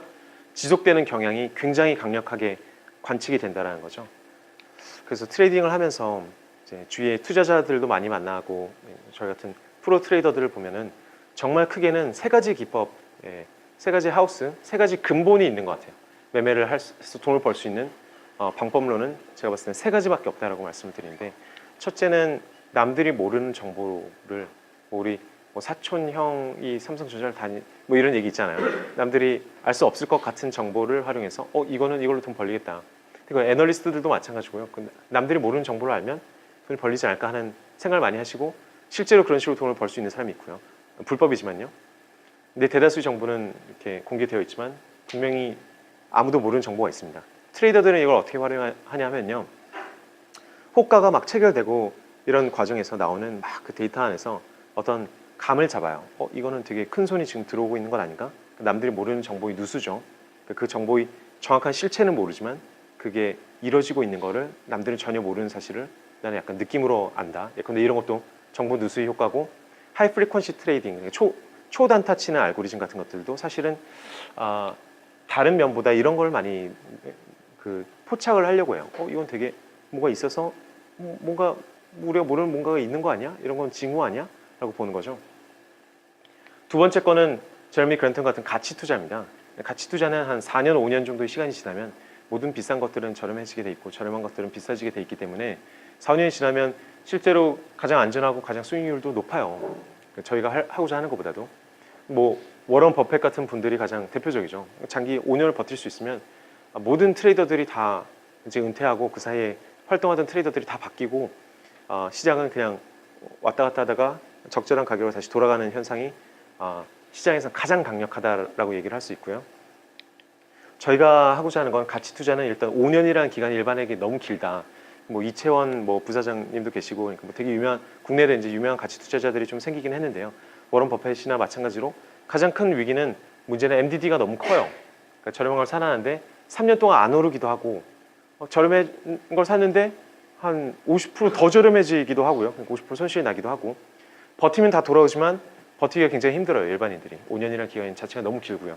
지속되는 경향이 굉장히 강력하게 관측이 된다는 거죠. 그래서 트레이딩을 하면서 이제 주위에 투자자들도 많이 만나고 저희 같은 프로 트레이더들을 보면은 정말 크게는 세 가지 기법, 세 가지 하우스, 세 가지 근본이 있는 것 같아요. 매매를 해서 돈을 벌 수 있는 방법론은 제가 봤을 때는 세 가지밖에 없다라고 말씀을 드리는데 첫째는 남들이 모르는 정보를 우리 사촌 형이 삼성전자를 뭐 이런 얘기 있잖아요. 남들이 알 수 없을 것 같은 정보를 활용해서 이거는 이걸로 돈 벌리겠다. 그리고 애널리스트들도 마찬가지고요. 남들이 모르는 정보를 알면 돈을 벌리지 않을까 하는 생각을 많이 하시고 실제로 그런 식으로 돈을 벌 수 있는 사람이 있고요. 불법이지만요. 근데 대다수의 정보는 이렇게 공개되어 있지만 분명히 아무도 모르는 정보가 있습니다. 트레이더들은 이걸 어떻게 활용하냐면요. 호가가 막 체결되고 이런 과정에서 나오는 막 그 데이터 안에서 어떤 감을 잡아요. 이거는 되게 큰 손이 지금 들어오고 있는 건 아닌가? 남들이 모르는 정보의 누수죠. 그 정보의 정확한 실체는 모르지만 그게 이루어지고 있는 거를 남들은 전혀 모르는 사실을 나는 약간 느낌으로 안다. 근데 이런 것도 정보 누수의 효과고 하이 프리퀀시 트레이딩, 초단타 치는 알고리즘 같은 것들도 사실은 다른 면보다 이런 걸 많이 포착을 하려고 해요. 이건 되게 뭐가 있어서 뭔가 우리가 모르는 뭔가가 있는 거 아니야? 이런 건 징후 아니야? 라고 보는 거죠. 두 번째 거는 제러미 그랜턴 같은 가치 투자입니다. 가치 투자는 한 4년, 5년 정도의 시간이 지나면 모든 비싼 것들은 저렴해지게 돼 있고 저렴한 것들은 비싸지게 돼 있기 때문에 4년이 지나면 실제로 가장 안전하고 가장 수익률도 높아요. 저희가 하고자 하는 것보다도. 뭐 워런 버핏 같은 분들이 가장 대표적이죠. 장기 5년을 버틸 수 있으면 모든 트레이더들이 다 이제 은퇴하고 그 사이에 활동하던 트레이더들이 다 바뀌고 시장은 그냥 왔다 갔다 하다가 적절한 가격으로 다시 돌아가는 현상이 시장에서 가장 강력하다라고 얘기를 할 수 있고요. 저희가 하고자 하는 건 가치 투자는 일단 5년이라는 기간이 일반에게 너무 길다. 뭐 이채원 뭐 부사장님도 계시고 그러니까 뭐 되게 유명한 국내에 이제 유명한 가치 투자자들이 좀 생기긴 했는데요. 워런 버핏이나 마찬가지로 가장 큰 위기는 문제는 MDD가 너무 커요. 그러니까 저렴한 걸 사놨는데 3년 동안 안 오르기도 하고 저렴한 걸 샀는데 한 50%더 저렴해지기도 하고요. 50% 손실이 나기도 하고 버티면 다 돌아오지만 버티기가 굉장히 힘들어요. 일반인들이 5년이라는 기간 자체가 너무 길고요.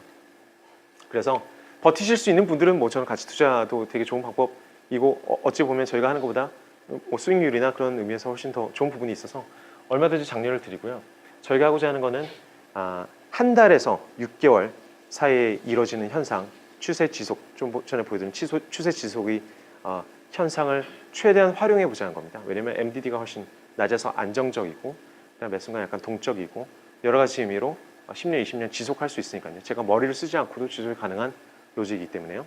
그래서 버티실 수 있는 분들은 뭐 저는 가치 투자도 되게 좋은 방법이고 어찌 보면 저희가 하는 것보다 뭐 수익률이나 그런 의미에서 훨씬 더 좋은 부분이 있어서 얼마든지 장려를 드리고요. 저희가 하고자 하는 거는 한 달에서 6개월 사이에 이뤄지는 현상, 추세 지속, 좀 전에 보여드린 추세 지속의 현상을 최대한 활용해 보자는 겁니다. 왜냐하면 MDD가 훨씬 낮아서 안정적이고 그다음에 매 순간 약간 동적이고 여러 가지 의미로 10년, 20년 지속할 수 있으니까요. 제가 머리를 쓰지 않고도 지속이 가능한 로직이기 때문에요.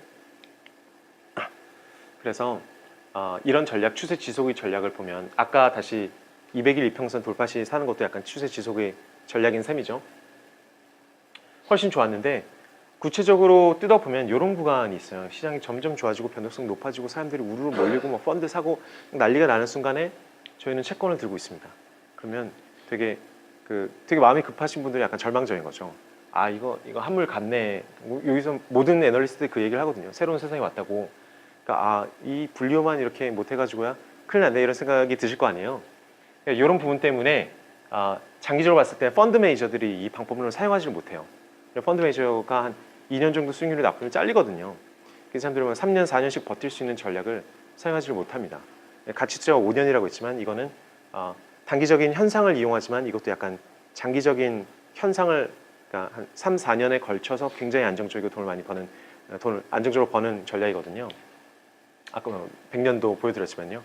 그래서 이런 전략, 추세 지속의 전략을 보면 아까 다시 200일 이평선 돌파 시 사는 것도 약간 추세 지속의 전략인 셈이죠. 훨씬 좋았는데 구체적으로 뜯어보면 이런 구간이 있어요. 시장이 점점 좋아지고 변동성 높아지고 사람들이 우르르 몰리고 뭐 펀드 사고 난리가 나는 순간에 저희는 채권을 들고 있습니다. 그러면 되게 마음이 급하신 분들이 약간 절망적인 거죠. 이거 한물 갔네. 여기서 모든 애널리스트들이 그 얘기를 하거든요. 새로운 세상이 왔다고. 그러니까 이 분류만 이렇게 못해가지고야 큰일 났네 이런 생각이 드실 거 아니에요. 그러니까 이런 부분 때문에 장기적으로 봤을 때 펀드 매니저들이 이 방법론을 사용하지를 못해요. 펀드 매니저가 한 2년 정도 수익률이 나쁘면 잘리거든요. 그래서 사람들은 3년, 4년씩 버틸 수 있는 전략을 사용하지를 못합니다. 가치 투자가 5년이라고 했지만 이거는 단기적인 현상을 이용하지만 이것도 약간 장기적인 현상을 그러니까 한 3, 4년에 걸쳐서 굉장히 안정적이고 돈을 안정적으로 버는 전략이거든요. 아까 100년도 보여드렸지만요.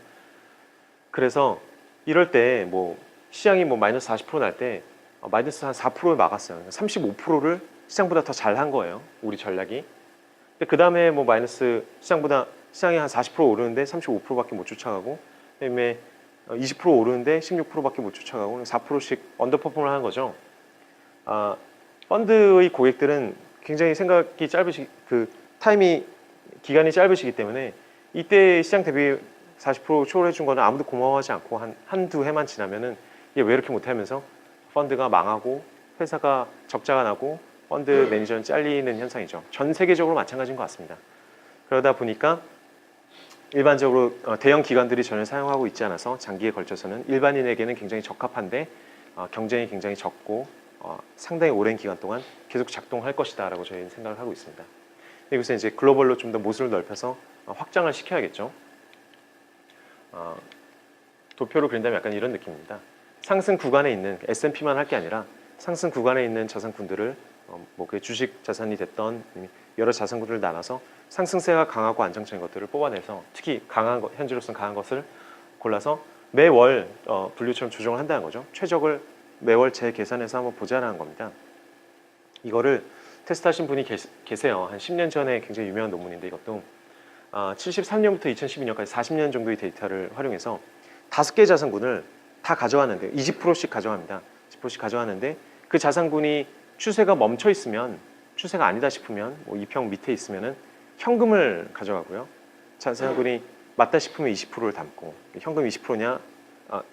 그래서 이럴 때 뭐 시장이 뭐 마이너스 40% 날 때 마이너스 한 4%를 막았어요. 35%를 시장보다 더 잘한 거예요. 우리 전략이. 근데 그 다음에 뭐 마이너스 시장이 한 40% 오르는데 35%밖에 못 쫓아가고 그다음에 20% 오르는데 16%밖에 못 쫓아가고 4%씩 언더퍼폼을 하는 거죠. 펀드의 고객들은 굉장히 생각이 기간이 짧으시기 때문에 이때 시장 대비 40% 초월해 준 거는 아무도 고마워하지 않고 한두 해만 지나면은 이게 왜 이렇게 못하면서 펀드가 망하고 회사가 적자가 나고 펀드 매니저는 잘리는 현상이죠. 전 세계적으로 마찬가지인 것 같습니다. 그러다 보니까 일반적으로 대형 기관들이 전혀 사용하고 있지 않아서 장기에 걸쳐서는 일반인에게는 굉장히 적합한데 경쟁이 굉장히 적고 상당히 오랜 기간 동안 계속 작동할 것이다 라고 저희는 생각을 하고 있습니다. 여기서 이제 글로벌로 좀 더 모습을 넓혀서 확장을 시켜야겠죠. 도표로 그린다면 약간 이런 느낌입니다. 상승 구간에 있는 S&P만 할 게 아니라 상승 구간에 있는 자산군들을 뭐 그게 주식 자산이 됐던 여러 자산군들을 나눠서 상승세가 강하고 안정적인 것들을 뽑아내서 특히 현재로서는 강한 것을 골라서 매월 분류처럼 조정을 한다는 거죠. 최적을 매월 재계산해서 한번 보자는 겁니다. 이거를 테스트하신 분이 계세요. 한 10년 전에 굉장히 유명한 논문인데 이것도 73년부터 2012년까지 40년 정도의 데이터를 활용해서 5개 자산군을 다 가져왔는데 20%씩 가져갑니다. 20%씩 가져왔는데 그 자산군이 추세가 멈춰 있으면 추세가 아니다 싶으면 뭐 2평 밑에 있으면은 현금을 가져가고요. 자산군이 맞다 싶으면 20%를 담고 현금 20%냐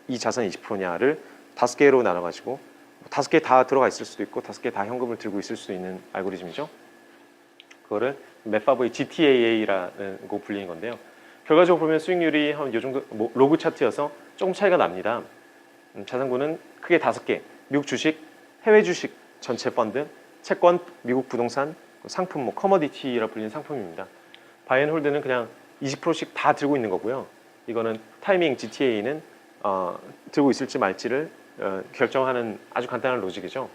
이 자산 20%냐를 5개로 나눠가지고 5개 다 들어가 있을 수도 있고 5개 다 현금을 들고 있을 수 있는 알고리즘이죠. 그거를 메파브의 GTAA라는 거 불리는 건데요. 결과적으로 보면 수익률이 한 요 정도 뭐 로그 차트여서 조금 차이가 납니다. 자산군은 크게 5개, 미국 주식, 해외 주식 전체 펀드, 채권, 미국 부동산, 상품, 뭐 커머디티라 불리는 상품입니다. 바이앤홀드는 그냥 20%씩 다 들고 있는 거고요. 이거는 타이밍 GTA는 들고 있을지 말지를 결정하는 아주 간단한 로직이죠.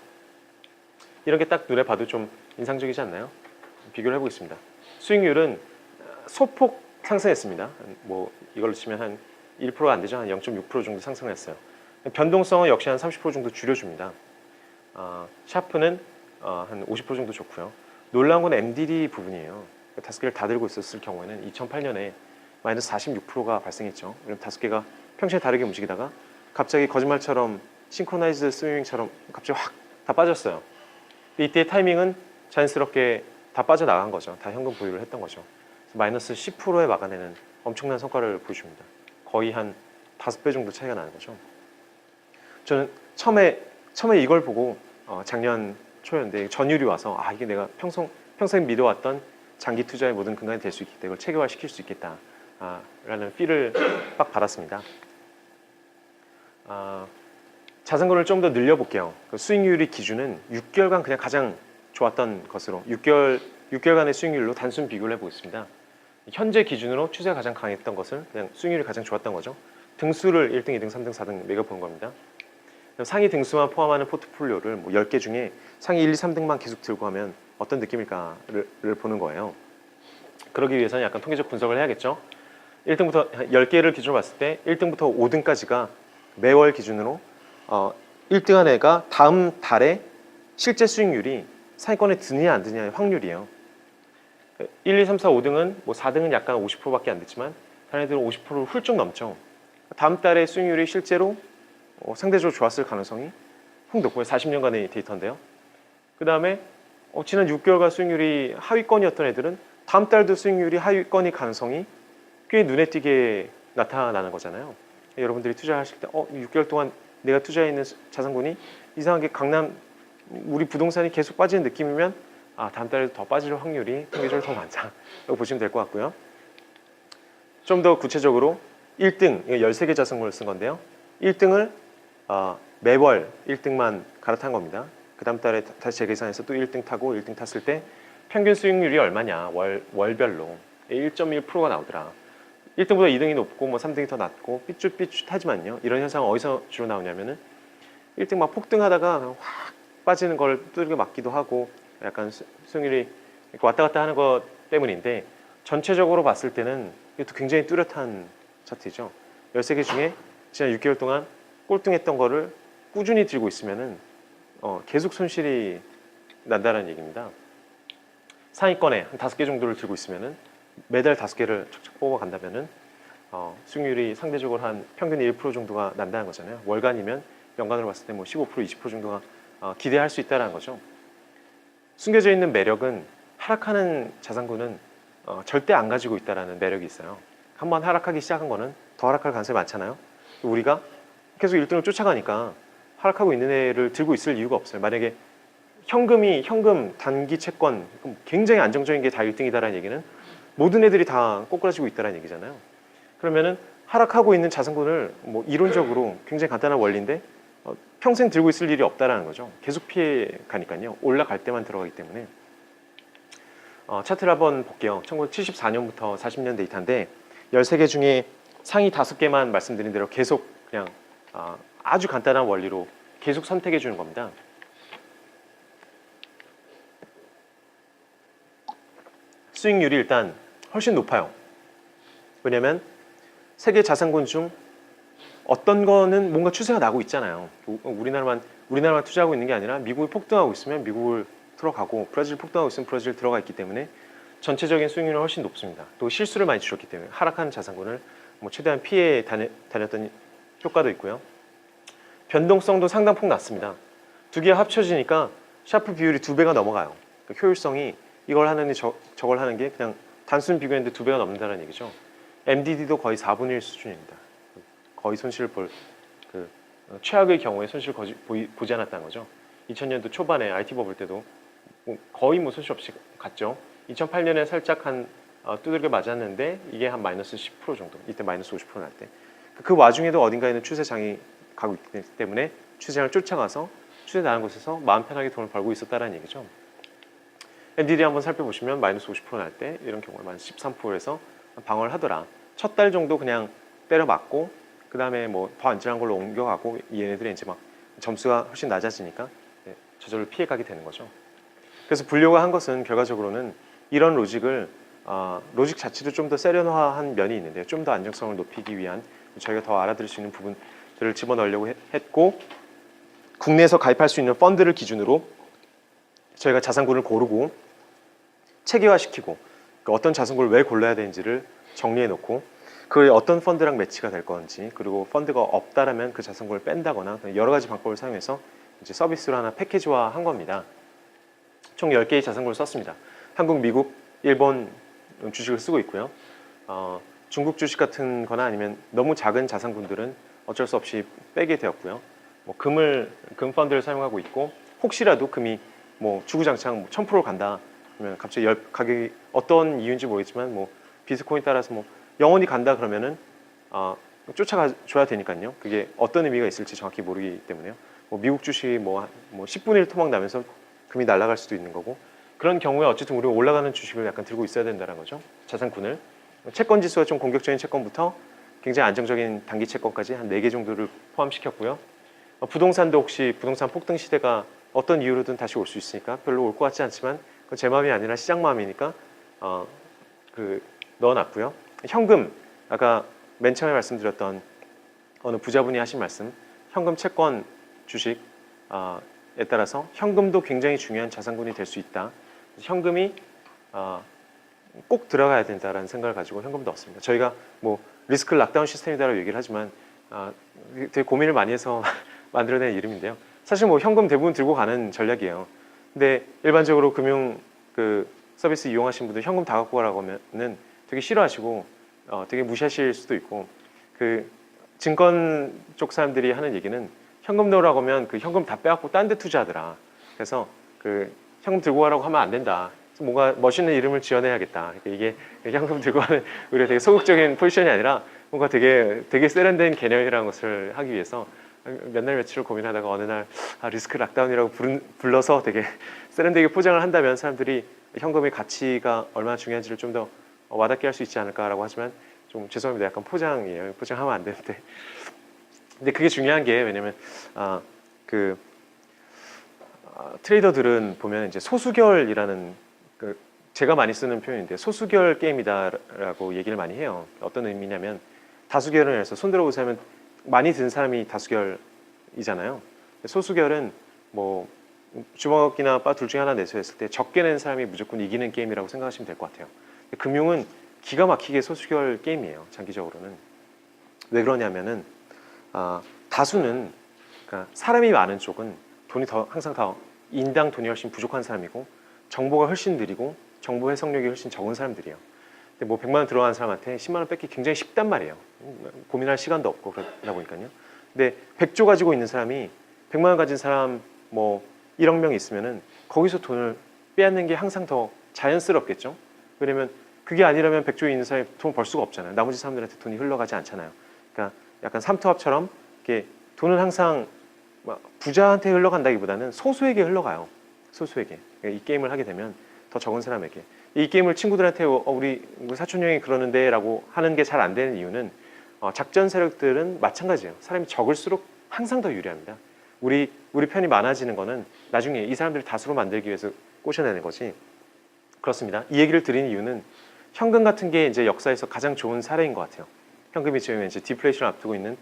이런 게 딱 눈에 봐도 좀 인상적이지 않나요? 비교를 해보겠습니다. 수익률은 소폭 상승했습니다. 뭐 이걸로 치면 한 1%가 안 되죠. 한 0.6% 정도 상승했어요. 변동성은 역시 한 30% 정도 줄여줍니다. 샤프는 한 50% 정도 좋고요. 놀라운 건 MDD 부분이에요. 5개를 다 들고 있었을 경우에는 2008년에 마이너스 46%가 발생했죠. 왜냐면 5개가 평소에 다르게 움직이다가 갑자기 거짓말처럼 싱크로나이즈 스위밍처럼 갑자기 확 다 빠졌어요. 이때의 타이밍은 자연스럽게 다 빠져나간 거죠. 다 현금 보유를 했던 거죠. 마이너스 10%에 막아내는 엄청난 성과를 보여줍니다. 거의 한 5배 정도 차이가 나는 거죠. 저는 처음에 이걸 보고 작년 초였는데 전율이 와서 이게 내가 평생 믿어왔던 장기 투자의 모든 근간이 될 수 있겠다. 이걸 체계화시킬 수 있겠다. 라는 필을 딱 받았습니다. 자산권을 좀 더 늘려볼게요. 그 수익률이 기준은 6개월간 그냥 가장 좋았던 것으로 6개월간의 수익률로 단순 비교를 해보겠습니다. 현재 기준으로 추세가 가장 강했던 것을 그냥 수익률이 가장 좋았던 거죠. 등수를 1등, 2등, 3등, 4등 매겨보는 겁니다. 상위 등수만 포함하는 포트폴리오를 뭐 10개 중에 상위 1, 2, 3등만 계속 들고 하면 어떤 느낌일까를 보는 거예요. 그러기 위해서는 약간 통계적 분석을 해야겠죠. 1등부터 10개를 기준으로 봤을 때 1등부터 5등까지가 매월 기준으로 1등한 애가 다음 달에 실제 수익률이 상위권에 드느냐 안 드느냐의 확률이에요. 1, 2, 3, 4, 5등은 뭐 4등은 약간 50%밖에 안 됐지만 다른 애들은 50%를 훌쩍 넘죠. 다음 달에 수익률이 실제로 상대적으로 좋았을 가능성이 훅 높고요. 40년간의 데이터인데요. 그 다음에 지난 6개월간 수익률이 하위권이었던 애들은 다음 달도 수익률이 하위권일 가능성이 꽤 눈에 띄게 나타나는 거잖아요. 여러분들이 투자하실 때 6개월 동안 내가 투자해 있는 자산군이 이상하게 강남 우리 부동산이 계속 빠지는 느낌이면 다음 달에도 더 빠질 확률이 통계적으로 더 많다라고 보시면 될 것 같고요. 좀 더 구체적으로 1등, 13개 자산군을 쓴 건데요. 1등을 매월 1등만 갈아탄 겁니다. 그 다음 달에 다시 재계산해서 또 1등 타고 1등 탔을 때 평균 수익률이 얼마냐 월별로 1.1%가 나오더라. 1등보다 2등이 높고 뭐 3등이 더 낮고 삐뚤삐뚤하지만요. 이런 현상은 어디서 주로 나오냐면은 1등 막 폭등하다가 확 빠지는 걸 두들겨 맞기도 하고 약간 수익률이 왔다 갔다 하는 것 때문인데 전체적으로 봤을 때는 이것도 굉장히 뚜렷한 차트죠. 13개 중에 지난 6개월 동안 꼴등했던 거를 꾸준히 들고 있으면은 계속 손실이 난다는 얘기입니다. 상위권에 한 5개 정도를 들고 있으면은 매달 5개를 척척 뽑아간다면은 수익률이 상대적으로 한 평균 1% 정도가 난다는 거잖아요. 월간이면 연간으로 봤을 때 뭐 15%, 20% 정도가 기대할 수 있다는 거죠. 숨겨져 있는 매력은 하락하는 자산군은 절대 안 가지고 있다는 매력이 있어요. 한번 하락하기 시작한 거는 더 하락할 가능성이 많잖아요. 우리가 계속 1등을 쫓아가니까 하락하고 있는 애를 들고 있을 이유가 없어요. 만약에 현금 단기 채권 굉장히 안정적인 게 다 1등이다라는 얘기는 모든 애들이 다 꼬꾸라지고 있다는 얘기잖아요. 그러면은 하락하고 있는 자산군을 뭐 이론적으로 굉장히 간단한 원리인데 평생 들고 있을 일이 없다라는 거죠. 계속 피해 가니까요. 올라갈 때만 들어가기 때문에. 차트를 한번 볼게요. 1974년부터 40년 데이터인데 13개 중에 상위 5개만 말씀드린 대로 계속 그냥 아주 간단한 원리로 계속 선택해 주는 겁니다. 수익률이 일단 훨씬 높아요. 왜냐면 세계 자산군 중 어떤 거는 뭔가 추세가 나고 있잖아요. 우리나라만 투자하고 있는 게 아니라 미국이 폭등하고 있으면 미국을 들어가고 브라질 폭등하고 있으면 브라질 들어가 있기 때문에 전체적인 수익률은 훨씬 높습니다. 또 실수를 많이 줄였기 때문에 하락하는 자산군을 뭐 최대한 피해 다녔던 효과도 있고요. 변동성도 상당폭 낮습니다. 두 개가 합쳐지니까 샤프 비율이 2배가 넘어가요. 그러니까 효율성이 이걸 하느니 저걸 하는 게 그냥 단순 비교했는데 2배가 넘는다는 얘기죠. MDD도 거의 4분의 1 수준입니다. 거의 손실을 최악의 경우에 손실 보지 않았다는 거죠. 2000년도 초반에 IT 버블 때도 거의 뭐 손실 없이 갔죠. 2008년에 살짝 두들겨 맞았는데 이게 한 마이너스 10% 정도. 이때 마이너스 50% 날 때. 그 와중에도 어딘가에는 추세장이 가고 있기 때문에 추세장을 쫓아가서 추세 나는 곳에서 마음 편하게 돈을 벌고 있었다는 얘기죠. MDD 한번 살펴보시면 마이너스 50% 날 때 이런 경우는 마이너스 13%에서 방어를 하더라. 첫 달 정도 그냥 때려 맞고 그 다음에 뭐 더 안전한 걸로 옮겨가고 얘네들이 이제 막 점수가 훨씬 낮아지니까 저절로 피해가게 되는 거죠. 그래서 분류가 한 것은 결과적으로는 이런 로직 자체도 좀 더 세련화한 면이 있는데요. 좀 더 안정성을 높이기 위한 저희가 더 알아들을 수 있는 부분들을 집어넣으려고 했고 국내에서 가입할 수 있는 펀드를 기준으로 저희가 자산군을 고르고 체계화시키고 어떤 자산군을 왜 골라야 되는지를 정리해 놓고 그게 어떤 펀드랑 매치가 될 건지, 그리고 펀드가 없다라면 그 자산군을 뺀다거나 여러 가지 방법을 사용해서 이제 서비스로 하나 패키지화 한 겁니다. 총 10개의 자산군을 썼습니다. 한국, 미국, 일본 주식을 쓰고 있고요. 중국 주식 같은 거나 아니면 너무 작은 자산군들은 어쩔 수 없이 빼게 되었고요. 뭐 금 펀드를 사용하고 있고, 혹시라도 금이 뭐 주구장창 1000% 간다 그러면 갑자기 가격이 어떤 이유인지 모르겠지만 뭐 비트코인 따라서 뭐 영원히 간다 그러면은 쫓아가 줘야 되니까요. 그게 어떤 의미가 있을지 정확히 모르기 때문에요. 뭐 미국 주식이 뭐 10분의 1 토막 나면서 금이 날아갈 수도 있는 거고, 그런 경우에 어쨌든 우리가 올라가는 주식을 약간 들고 있어야 된다는 거죠. 자산군을. 채권 지수가 좀 공격적인 채권부터 굉장히 안정적인 단기 채권까지 한 4개 정도를 포함시켰고요. 부동산도 혹시 부동산 폭등 시대가 어떤 이유로든 다시 올 수 있으니까 별로 올 것 같지 않지만 그건 제 마음이 아니라 시장 마음이니까 넣어놨고요. 현금, 아까 맨 처음에 말씀드렸던 어느 부자분이 하신 말씀, 현금, 채권, 주식에 따라서 현금도 굉장히 중요한 자산군이 될 수 있다. 현금이 꼭 들어가야 된다라는 생각을 가지고 현금도 넣었습니다. 저희가 뭐 리스크 락다운 시스템이다라고 얘기를 하지만 되게 고민을 많이 해서 만들어낸 이름인데요. 사실 뭐 현금 대부분 들고 가는 전략이에요. 근데 일반적으로 금융 서비스 이용하신 분들 현금 다 갖고 가라고 하면은 되게 싫어하시고 되게 무시하실 수도 있고, 증권 쪽 사람들이 하는 얘기는 현금 넣으라고 하면 그 현금 다 빼갖고 딴 데 투자하더라. 그래서 현금 들고 가라고 하면 안 된다. 뭔가 멋있는 이름을 지어내야겠다. 이게 현금 들고 가는 우리가 되게 소극적인 포지션이 아니라 뭔가 되게 세련된 개념이라는 것을 하기 위해서 몇 날 며칠을 고민하다가 어느 날 리스크 락다운이라고 불러서 되게 세련되게 포장을 한다면 사람들이 현금의 가치가 얼마나 중요한지를 좀 더 와닿게 할 수 있지 않을까라고 하지만 좀 죄송합니다. 약간 포장이에요. 포장하면 안 되는데. 근데 그게 중요한 게 왜냐면 트레이더들은 보면 이제 소수결이라는 제가 많이 쓰는 표현인데 소수결 게임이다라고 얘기를 많이 해요. 어떤 의미냐면 다수결을 해서 손 들어보세요 하면 많이 든 사람이 다수결이잖아요. 소수결은 뭐 주먹이나 바 둘 중에 하나 내세웠을 때 적게 낸 사람이 무조건 이기는 게임이라고 생각하시면 될 것 같아요. 금융은 기가 막히게 소수결 게임이에요. 장기적으로는. 왜 그러냐면은 다수는, 그러니까 사람이 많은 쪽은 돈이 항상 인당 돈이 훨씬 부족한 사람이고 정보가 훨씬 느리고 정보 해석력이 훨씬 적은 사람들이에요. 근데 뭐 100만 원 들어간 사람한테 10만 원 뺏기 굉장히 쉽단 말이에요. 고민할 시간도 없고 그러다 보니까요. 근데 100조 가지고 있는 사람이 100만 원 가진 사람 뭐 1억 명이 있으면은 거기서 돈을 빼앗는 게 항상 더 자연스럽겠죠. 왜냐면 그게 아니라면 100조에 있는 사람이 돈 벌 수가 없잖아요. 나머지 사람들한테 돈이 흘러가지 않잖아요. 그러니까 약간 삼투압처럼 이렇게 돈은 항상 부자한테 흘러간다기보다는 소수에게 흘러가요. 소수에게. 그러니까 이 게임을 하게 되면 더 적은 사람에게. 이 게임을 친구들한테 우리 사촌 형이 그러는데 라고 하는 게 잘 안 되는 이유는 작전 세력들은 마찬가지예요. 사람이 적을수록 항상 더 유리합니다. 우리 편이 많아지는 거는 나중에 이 사람들을 다수로 만들기 위해서 꼬셔내는 거지. 그렇습니다. 이 얘기를 드리는 이유는 현금 같은 게 이제 역사에서 가장 좋은 사례인 것 같아요. 현금이 지금 이제 디플레이션을 앞두고 있는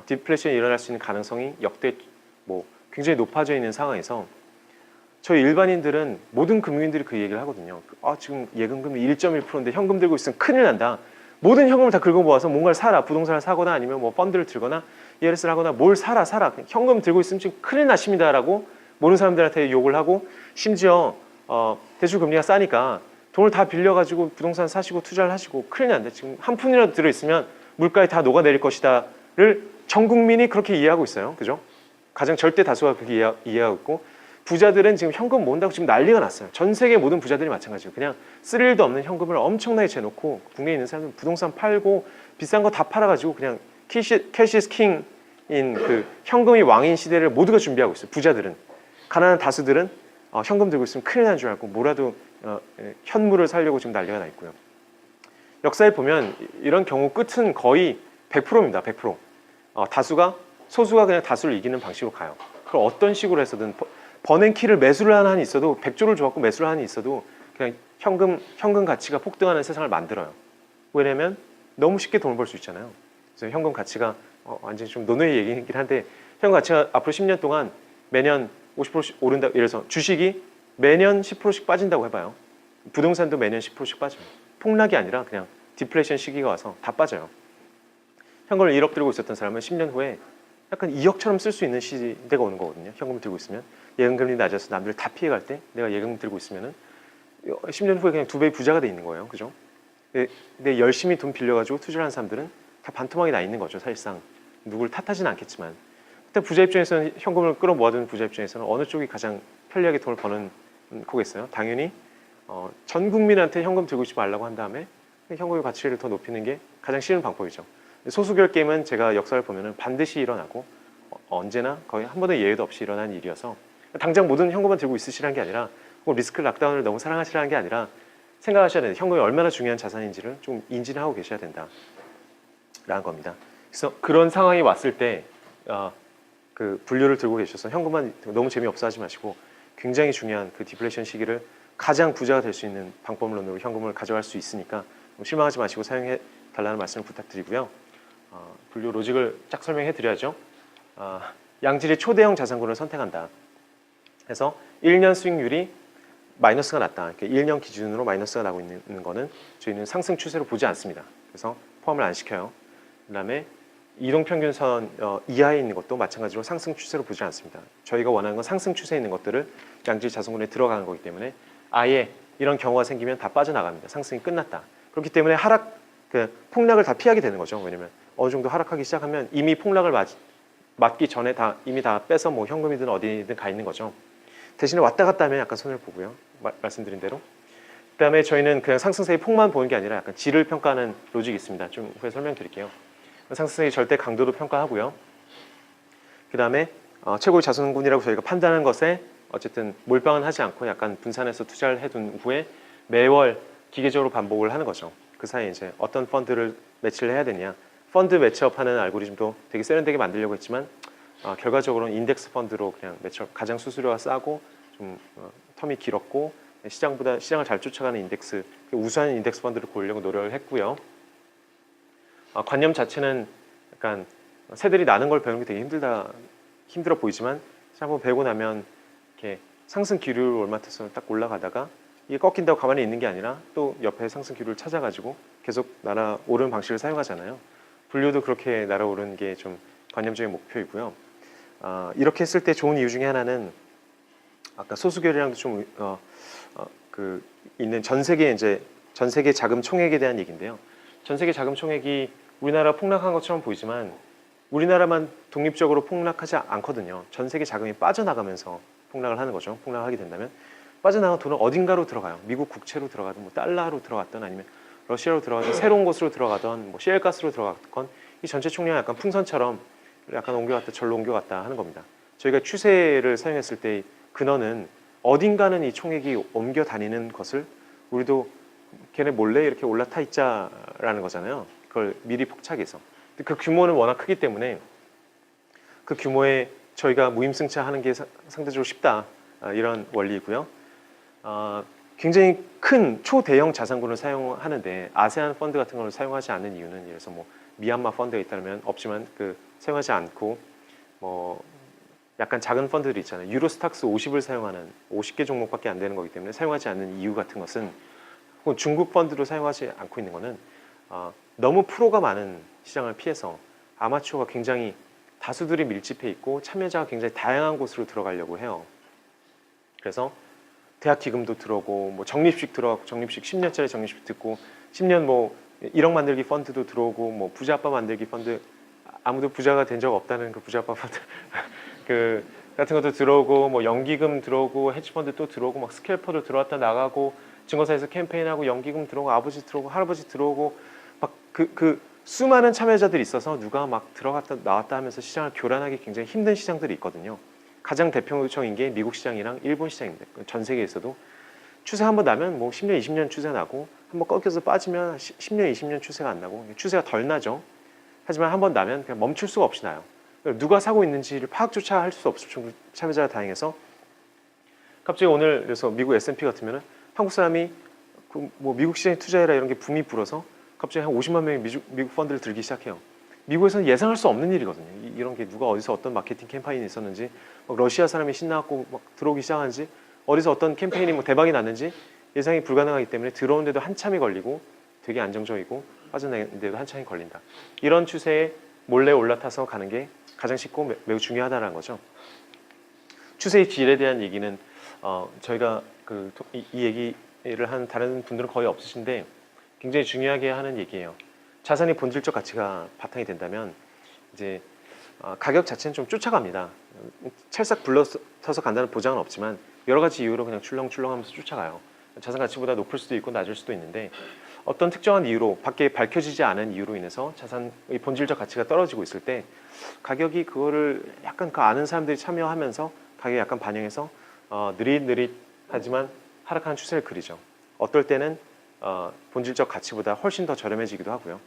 디플레이션이 일어날 수 있는 가능성이 역대 뭐 굉장히 높아져 있는 상황에서 저희 일반인들은 모든 금융인들이 그 얘기를 하거든요. 지금 예금금이 1.1%인데 현금 들고 있으면 큰일 난다. 모든 현금을 다 긁어 모아서 뭔가를 사라. 부동산을 사거나 아니면 뭐 펀드를 들거나 ERS를 하거나 뭘 사라. 현금 들고 있으면 지금 큰일 나십니다라고 모르는 사람들한테 욕을 하고, 심지어 대출금리가 싸니까 돈을 다 빌려가지고 부동산 사시고 투자를 하시고 큰일 난다. 지금 한 푼이라도 들어있으면 물가에 다 녹아내릴 것이다를 전 국민이 그렇게 이해하고 있어요. 그죠? 가장 절대 다수가 그렇게 이해하고 있고, 부자들은 지금 현금 모은다고 지금 난리가 났어요. 전 세계 모든 부자들이 마찬가지예요. 그냥 쓸 일도 없는 현금을 엄청나게 재놓고 국내에 있는 사람들은 부동산 팔고 비싼 거 다 팔아가지고 그냥 캐시 is king 인 현금이 왕인 시대를 모두가 준비하고 있어요. 부자들은. 가난한 다수들은 현금 들고 있으면 큰일 난 줄 알고 뭐라도 현물을 살려고 지금 난리가 나 있고요. 역사에 보면 이런 경우 끝은 거의 100%입니다. 100%. 소수가 그냥 다수를 이기는 방식으로 가요. 그럼 어떤 식으로 해서든 버냉키를 매수를 하는 한이 있어도 100조를 줘갖고 매수를 하는 한이 있어도 그냥 현금 가치가 폭등하는 세상을 만들어요. 왜냐면 너무 쉽게 돈을 벌 수 있잖아요. 그래서 현금 가치가 완전히 좀 논외의 얘기이긴 한데, 현금 가치가 앞으로 10년 동안 매년 50%씩 오른다. 예를 들어서 주식이 매년 10%씩 빠진다고 해봐요. 부동산도 매년 10%씩 빠져요. 폭락이 아니라 그냥 디플레이션 시기가 와서 다 빠져요. 현금을 1억 들고 있었던 사람은 10년 후에 약간 2억처럼 쓸 수 있는 시대가 오는 거거든요. 현금을 들고 있으면 예금금리 낮아서 남들 다 피해갈 때 내가 예금 들고 있으면은 10년 후에 그냥 2배의 부자가 돼 있는 거예요. 그죠? 근데 열심히 돈 빌려가지고 투자를 한 사람들은 다 반토막이 나 있는 거죠. 사실상 누굴 탓하지는 않겠지만 일단 부자 입장에서는 현금을 끌어모아두는 부자 입장에서는 어느 쪽이 가장 편리하게 돈을 버는 거겠어요? 당연히 전 국민한테 현금 들고 있지 말라고 한 다음에 현금의 가치를 더 높이는 게 가장 쉬운 방법이죠. 소수결 게임은 제가 역사를 보면은 반드시 일어나고 언제나 거의 한 번의 예외도 없이 일어난 일이어서 당장 모든 현금만 들고 있으시라는 게 아니라 리스크 락다운을 너무 사랑하시라는 게 아니라 생각하셔야 돼요. 현금이 얼마나 중요한 자산인지를 좀 인지를 하고 계셔야 된다라는 겁니다. 그래서 그런 상황이 왔을 때 그 분류를 들고 계셔서 현금만 너무 재미없어 하지 마시고 굉장히 중요한 그 디플레이션 시기를 가장 부자가 될 수 있는 방법론으로 현금을 가져갈 수 있으니까 실망하지 마시고 사용해 달라는 말씀을 부탁드리고요. 분류 로직을 쫙 설명해 드려야죠. 양질의 초대형 자산군을 선택한다. 그래서 1년 수익률이 마이너스가 났다. 1년 기준으로 마이너스가 나고 있는 거는 저희는 상승 추세로 보지 않습니다. 그래서 포함을 안 시켜요. 그 다음에 이동평균선 이하에 있는 것도 마찬가지로 상승 추세로 보지 않습니다. 저희가 원하는 건 상승 추세에 있는 것들을 양질 자산군에 들어가는 거기 때문에 아예 이런 경우가 생기면 다 빠져나갑니다. 상승이 끝났다. 그렇기 때문에 폭락을 다 피하게 되는 거죠. 왜냐면 어느 정도 하락하기 시작하면 이미 폭락을 맞기 전에 이미 다 빼서 뭐 현금이든 어디든 가 있는 거죠. 대신에 왔다 갔다 하면 약간 손해를 보고요. 말씀드린 대로. 그 다음에 저희는 그냥 상승세의 폭만 보는 게 아니라 약간 질을 평가하는 로직이 있습니다. 좀 후에 설명드릴게요. 상승세의 절대 강도도 평가하고요. 그 다음에 최고의 자산군이라고 저희가 판단한 것에 어쨌든 몰빵은 하지 않고 약간 분산해서 투자를 해둔 후에 매월 기계적으로 반복을 하는 거죠. 그 사이에 이제 어떤 펀드를 매치를 해야 되냐. 펀드 매치업하는 알고리즘도 되게 세련되게 만들려고 했지만 결과적으로는 인덱스 펀드로 그냥 매치업 가장 수수료가 싸고 좀 텀이 길었고 시장을 잘 쫓아가는 인덱스 우수한 인덱스 펀드를 고르려고 노력을 했고요. 관념 자체는 약간 새들이 나는 걸 배우는 게 되게 힘들어 보이지만 한번 배우고 나면 이렇게 상승 기류를 올맡아서 딱 올라가다가 이게 꺾인다고 가만히 있는 게 아니라 또 옆에 상승 기류를 찾아가지고 계속 날아오르는 방식을 사용하잖아요. 분류도 그렇게 날아오르는 게 좀 관념적인 목표이고요. 이렇게 했을 때 좋은 이유 중에 하나는 아까 소수결이랑도 좀 있는 전 세계 자금 총액에 대한 얘기인데요. 전 세계 자금 총액이 우리나라 폭락한 것처럼 보이지만 우리나라만 독립적으로 폭락하지 않거든요. 전 세계 자금이 빠져나가면서 폭락을 하는 거죠. 폭락을 하게 된다면 빠져나간 돈은 어딘가로 들어가요. 미국 국채로 들어가든 뭐 달러로 들어갔든 아니면 러시아로 들어가든 새로운 곳으로 들어가든 뭐 셰일가스로 들어갔건 이 전체 총량이 약간 풍선처럼 약간 옮겨갔다 절로 옮겨갔다 하는 겁니다. 저희가 추세를 사용했을 때 근원은 어딘가는 이 총액이 옮겨 다니는 것을 우리도 걔네 몰래 이렇게 올라타 있자라는 거잖아요. 그걸 미리 포착해서. 그 규모는 워낙 크기 때문에 그 규모에 저희가 무임승차하는 게 상대적으로 쉽다. 이런 원리이고요. 굉장히 큰 초대형 자산군을 사용하는데 아세안 펀드 같은 걸 사용하지 않는 이유는 예를 들어서 뭐 미얀마 펀드가 있다면 없지만 사용하지 않고 뭐 약간 작은 펀드들이 있잖아요. 유로스탁스 50을 사용하는 50개 종목밖에 안 되는 거기 때문에 사용하지 않는 이유 같은 것은 혹은 중국 펀드로 사용하지 않고 있는 거는 너무 프로가 많은 시장을 피해서 아마추어가 굉장히 다수들이 밀집해 있고 참여자가 굉장히 다양한 곳으로 들어가려고 해요. 그래서 대학 기금도 들어오고 뭐 적립식 들어가고 적립식 10년짜리 적립식 듣고 10년 뭐 1억 만들기 펀드도 들어오고 뭐 부자 아빠 만들기 펀드 아무도 부자가 된 적 없다는 그 부자 아빠 펀드 같은 것도 들어오고 뭐 연기금 들어오고 헤지펀드 또 들어오고 막 스캘퍼도 들어왔다 나가고 증권사에서 캠페인하고 연기금 들어오고 아버지 들어오고 할아버지 들어오고 막 수많은 참여자들이 있어서 누가 막 들어갔다 나왔다 하면서 시장을 교란하기 굉장히 힘든 시장들이 있거든요. 가장 대표적인 게 미국 시장이랑 일본 시장입니다. 전 세계에서도 추세 한번 나면 뭐 10년, 20년 추세 나고 한번 꺾여서 빠지면 10년, 20년 추세가 안 나고 추세가 덜 나죠. 하지만 한번 나면 그냥 멈출 수가 없이 나요. 누가 사고 있는지를 파악조차 할 수 없을 정도 참여자가 다양해서 갑자기 오늘 그래서 미국 S&P 같으면 한국 사람이 뭐 미국 시장에 투자해라 이런 게 붐이 불어서 갑자기 한 50만 명이 미국 펀드를 들기 시작해요. 미국에서는 예상할 수 없는 일이거든요. 이런 게 누가 어디서 어떤 마케팅 캠페인이 있었는지 막 러시아 사람이 신나갖고 막 들어오기 시작하는지 어디서 어떤 캠페인이 뭐 대박이 났는지 예상이 불가능하기 때문에 들어오는데도 한참이 걸리고 되게 안정적이고 빠져나가는데도 한참이 걸린다. 이런 추세에 몰래 올라타서 가는 게 가장 쉽고 매우 중요하다는 거죠. 추세의 질에 대한 얘기는 저희가 이 얘기를 한 다른 분들은 거의 없으신데 굉장히 중요하게 하는 얘기예요. 자산의 본질적 가치가 바탕이 된다면 이제 가격 자체는 좀 쫓아갑니다. 찰싹 불러서서 간다는 보장은 없지만 여러 가지 이유로 그냥 출렁출렁하면서 쫓아가요. 자산 가치보다 높을 수도 있고 낮을 수도 있는데 어떤 특정한 이유로 밖에 밝혀지지 않은 이유로 인해서 자산의 본질적 가치가 떨어지고 있을 때 가격이 그거를 약간 그 아는 사람들이 참여하면서 가격이 약간 반영해서 느릿느릿하지만 하락하는 추세를 그리죠. 어떨 때는 본질적 가치보다 훨씬 더 저렴해지기도 하고요.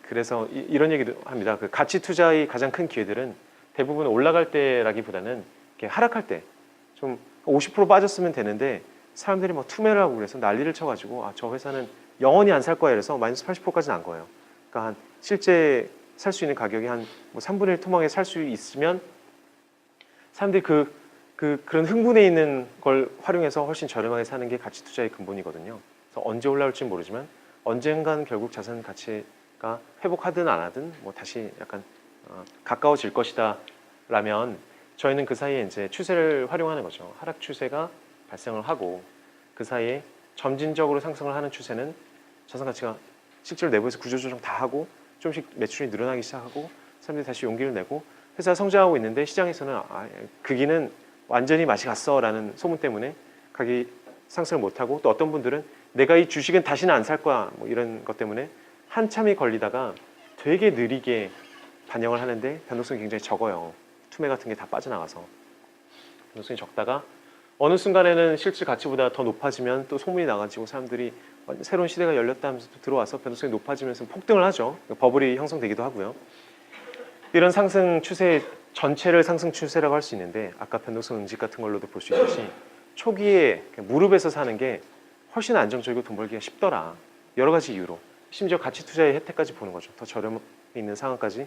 그래서 이런 얘기도 합니다. 그 가치 투자의 가장 큰 기회들은 대부분 올라갈 때라기보다는 이렇게 하락할 때 좀 50% 빠졌으면 되는데 사람들이 막 투매를 하고 그래서 난리를 쳐가지고 저 회사는 영원히 안 살 거야 이래서 마이너스 80%까지는 안 거예요. 그러니까 한 실제 살 수 있는 가격이 한 뭐 3분의 1 토막에 살 수 있으면 사람들이 그런 흥분해 있는 걸 활용해서 훨씬 저렴하게 사는 게 가치 투자의 근본이거든요. 그래서 언제 올라올지 모르지만 언젠간 결국 자산 가치가 회복하든 안 하든 뭐 다시 약간 가까워질 것이다 라면 저희는 그 사이에 이제 추세를 활용하는 거죠. 하락 추세가 발생을 하고 그 사이에 점진적으로 상승을 하는 추세는 자산 가치가 실제로 내부에서 구조조정 다 하고 조금씩 매출이 늘어나기 시작하고 사람들이 다시 용기를 내고 회사가 성장하고 있는데 시장에서는 그 기는 완전히 맛이 갔어 라는 소문 때문에 가격이 상승을 못하고 또 어떤 분들은 내가 이 주식은 다시는 안 살 거야 뭐 이런 것 때문에 한참이 걸리다가 되게 느리게 반영을 하는데 변동성이 굉장히 적어요. 투매 같은 게 다 빠져나가서 변동성이 적다가 어느 순간에는 실질 가치보다 더 높아지면 또 소문이 나가지고 사람들이 새로운 시대가 열렸다 하면서 또 들어와서 변동성이 높아지면서 폭등을 하죠. 버블이 형성되기도 하고요. 이런 상승 추세 전체를 상승 추세라고 할 수 있는데 아까 변동성 응집 같은 걸로도 볼 수 있듯이 초기에 무릎에서 사는 게 훨씬 안정적이고 돈 벌기가 쉽더라. 여러 가지 이유로 심지어 가치 투자의 혜택까지 보는 거죠. 더 저렴해 있는 상황까지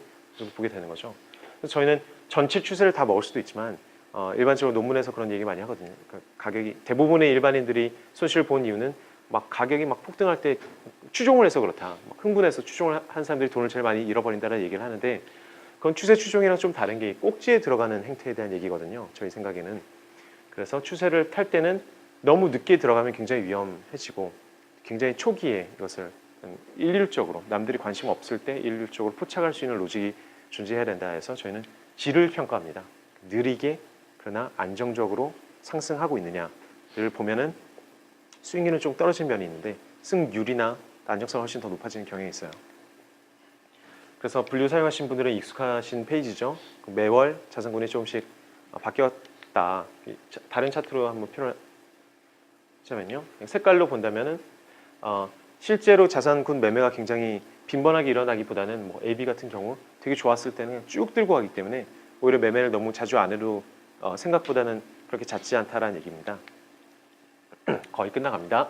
보게 되는 거죠. 그래서 저희는 전체 추세를 다 먹을 수도 있지만 일반적으로 논문에서 그런 얘기 많이 하거든요. 그러니까 가격이 대부분의 일반인들이 손실을 본 이유는 막 가격이 막 폭등할 때 추종을 해서 그렇다. 막 흥분해서 추종을 한 사람들이 돈을 제일 많이 잃어버린다는 얘기를 하는데 그건 추세 추종이랑 좀 다른 게 꼭지에 들어가는 행태에 대한 얘기거든요. 저희 생각에는. 그래서 추세를 탈 때는 너무 늦게 들어가면 굉장히 위험해지고 굉장히 초기에 이것을 일률적으로 남들이 관심 없을 때 일률적으로 포착할 수 있는 로직이 존재해야 된다 해서 저희는 질을 평가합니다. 느리게 그러나 안정적으로 상승하고 있느냐를 보면은 수익률은 좀 떨어진 면이 있는데 승률이나 안정성이 훨씬 더 높아지는 경향이 있어요. 그래서 분류 사용하신 분들은 익숙하신 페이지죠. 매월 자산군이 조금씩 바뀌었다. 다른 차트로 한번 표현하자면요. 색깔로 본다면은 실제로 자산군 매매가 굉장히 빈번하게 일어나기보다는 뭐 AB 같은 경우 되게 좋았을 때는 그냥 쭉 들고 가기 때문에 오히려 매매를 너무 자주 안 해도 생각보다는 그렇게 잦지 않다라는 얘기입니다. 거의 끝나갑니다.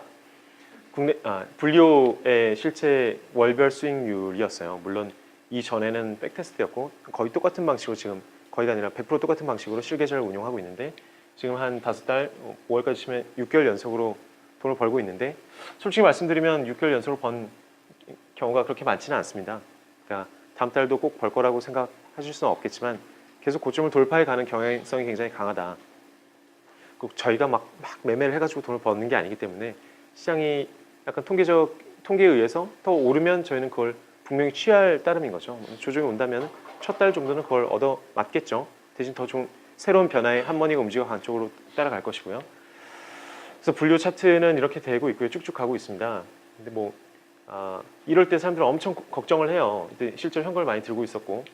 분류의 실제 월별 수익률이었어요. 물론 이전에는 백테스트였고 거의 똑같은 방식으로 지금 거의가 아니라 100% 똑같은 방식으로 실계좌를 운영하고 있는데 지금 한 5달, 5월까지 치면 6개월 연속으로 돈을 벌고 있는데 솔직히 말씀드리면 6개월 연속으로 번 경우가 그렇게 많지는 않습니다. 그러니까 다음 달도 꼭 벌 거라고 생각하실 수는 없겠지만 계속 고점을 돌파해 가는 경향성이 굉장히 강하다. 꼭 저희가 막 매매를 해가지고 돈을 버는 게 아니기 때문에 시장이 약간 통계에 의해서 더 오르면 저희는 그걸 분명히 취할 따름인 거죠. 조정이 온다면 첫 달 정도는 그걸 얻어 맞겠죠. 대신 더 좀 새로운 변화에 한머니가 움직여 간 쪽으로 따라갈 것이고요. 그래서 분류 차트는 이렇게 되고 있고요. 쭉쭉 가고 있습니다. 근데 뭐 이럴 때 사람들은 엄청 걱정을 해요. 근데 실제로 현금을 많이 들고 있었고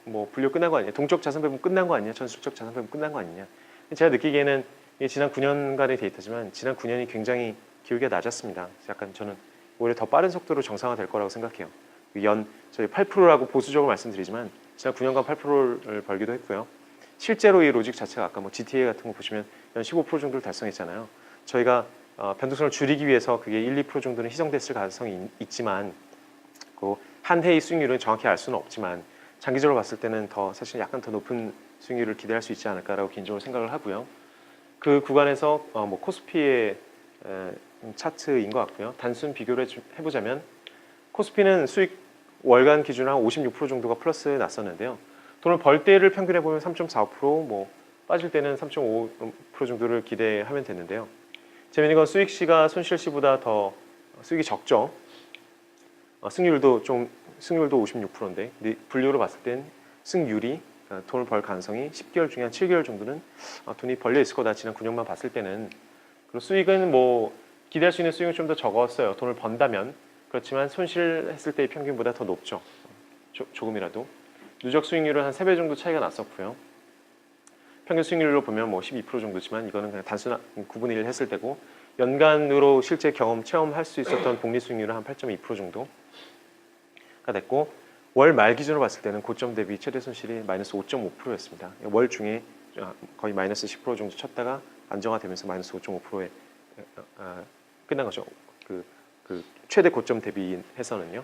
뭐 분류 끝난 거 아니냐, 동적 자산 배분 끝난 거 아니냐, 전술적 자산 배분 끝난 거 아니냐. 제가 느끼기에는 이게 지난 9년간의 데이터지만 지난 9년이 굉장히 기울기가 낮았습니다. 약간 저는 오히려 더 빠른 속도로 정상화될 거라고 생각해요. 저희 8%라고 보수적으로 말씀드리지만 지난 9년간 8%를 벌기도 했고요. 실제로 이 로직 자체가 아까 뭐 GTA 같은 거 보시면 연 15% 정도를 달성했잖아요. 저희가 변동성을 줄이기 위해서 그게 1, 2% 정도는 희석됐을 가능성이 있지만 한 해의 수익률은 정확히 알 수는 없지만 장기적으로 봤을 때는 사실 약간 더 높은 수익률을 기대할 수 있지 않을까라고 개인적으로 생각을 하고요. 그 구간에서 뭐 코스피의 차트인 것 같고요. 단순 비교를 해보자면 코스피는 수익 월간 기준으로 한 56% 정도가 플러스 났었는데요. 돈을 벌 때를 평균해 보면 3.45%, 뭐 빠질 때는 3.5% 정도를 기대하면 되는데요. 재미있는 건 수익 시가 손실 시보다 더 수익이 적죠. 승률도 56%인데 분류로 봤을 땐 승률이 돈을 벌 가능성이 10개월 중에 한 7개월 정도는 돈이 벌려 있을 거다. 지난 9년만 봤을 때는. 그리고 수익은 뭐 기대할 수 있는 수익은 좀 더 적었어요. 돈을 번다면. 그렇지만 손실했을 때의 평균보다 더 높죠. 조금이라도. 누적 수익률은 한 3배 정도 차이가 났었고요. 평균 수익률로 보면 뭐 12% 정도지만 이거는 그냥 단순한 9분의 1 했을 때고, 연간으로 실제 체험할 수 있었던 복리 수익률은 한 8.2% 정도가 됐고, 월 말 기준으로 봤을 때는 고점 대비 최대 손실이 마이너스 5.5%였습니다. 월 중에 거의 마이너스 10% 정도 쳤다가 안정화되면서 마이너스 5.5%에 끝난 거죠. 그 최대 고점 대비해서는요.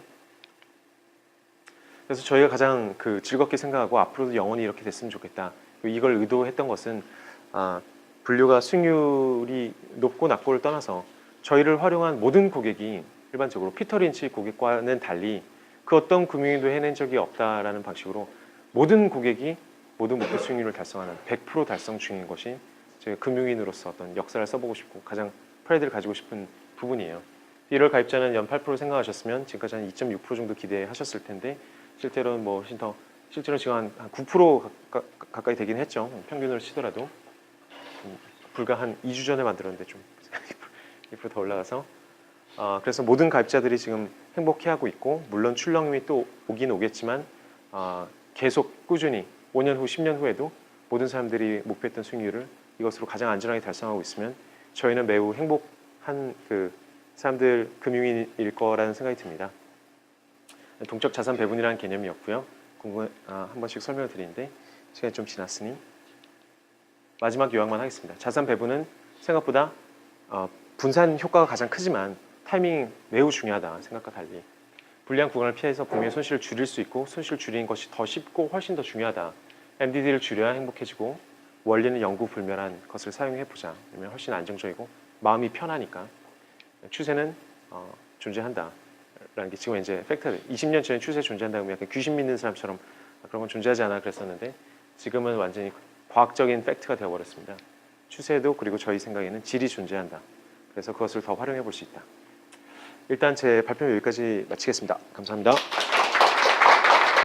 그래서 저희가 가장 즐겁게 생각하고 앞으로도 영원히 이렇게 됐으면 좋겠다. 이걸 의도했던 것은 분류가 수익률이 높고 낮고를 떠나서 저희를 활용한 모든 고객이 일반적으로 피터 린치 고객과는 달리 그 어떤 금융인도 해낸 적이 없다라는 방식으로 모든 고객이 모든 목표 수익률을 달성하는 100% 달성 중인 것이 제가 금융인으로서 어떤 역사를 써보고 싶고 가장 프라이드를 가지고 싶은 부분이에요. 1월 가입자는 연 8% 생각하셨으면 지금까지 한 2.6% 정도 기대하셨을 텐데 실제로는 뭐 훨씬 더, 실제로 지금 한 9% 가까이 되긴 했죠. 평균으로 치더라도 불과 한 2주 전에 만들었는데 좀 2% 더 올라가서 그래서 모든 가입자들이 지금 행복해하고 있고, 물론 출렁임이 또 오긴 오겠지만 계속 꾸준히 5년 후, 10년 후에도 모든 사람들이 목표했던 수익률을 이것으로 가장 안전하게 달성하고 있으면 저희는 매우 행복한 사람들 금융인일 거라는 생각이 듭니다. 동적 자산 배분이라는 개념이었고요. 한 번씩 설명을 드리는데 시간이 좀 지났으니 마지막 요약만 하겠습니다. 자산 배분은 생각보다 분산 효과가 가장 크지만 타이밍이 매우 중요하다 생각과 달리 불리한 구간을 피해서 분명히 손실을 줄일 수 있고, 손실 줄이는 것이 더 쉽고 훨씬 더 중요하다. MDD를 줄여야 행복해지고 원리는 영구불멸한 것을 사용해보자. 그러면 훨씬 안정적이고 마음이 편하니까 추세는 존재한다 라는 게 지금 이제 팩트들. 20년 전에 추세 존재한다고 하면 약간 귀신 믿는 사람처럼 그런 건 존재하지 않아 그랬었는데 지금은 완전히 과학적인 팩트가 되어버렸습니다. 추세도, 그리고 저희 생각에는 질이 존재한다. 그래서 그것을 더 활용해 볼 수 있다. 일단 제 발표 여기까지 마치겠습니다. 감사합니다.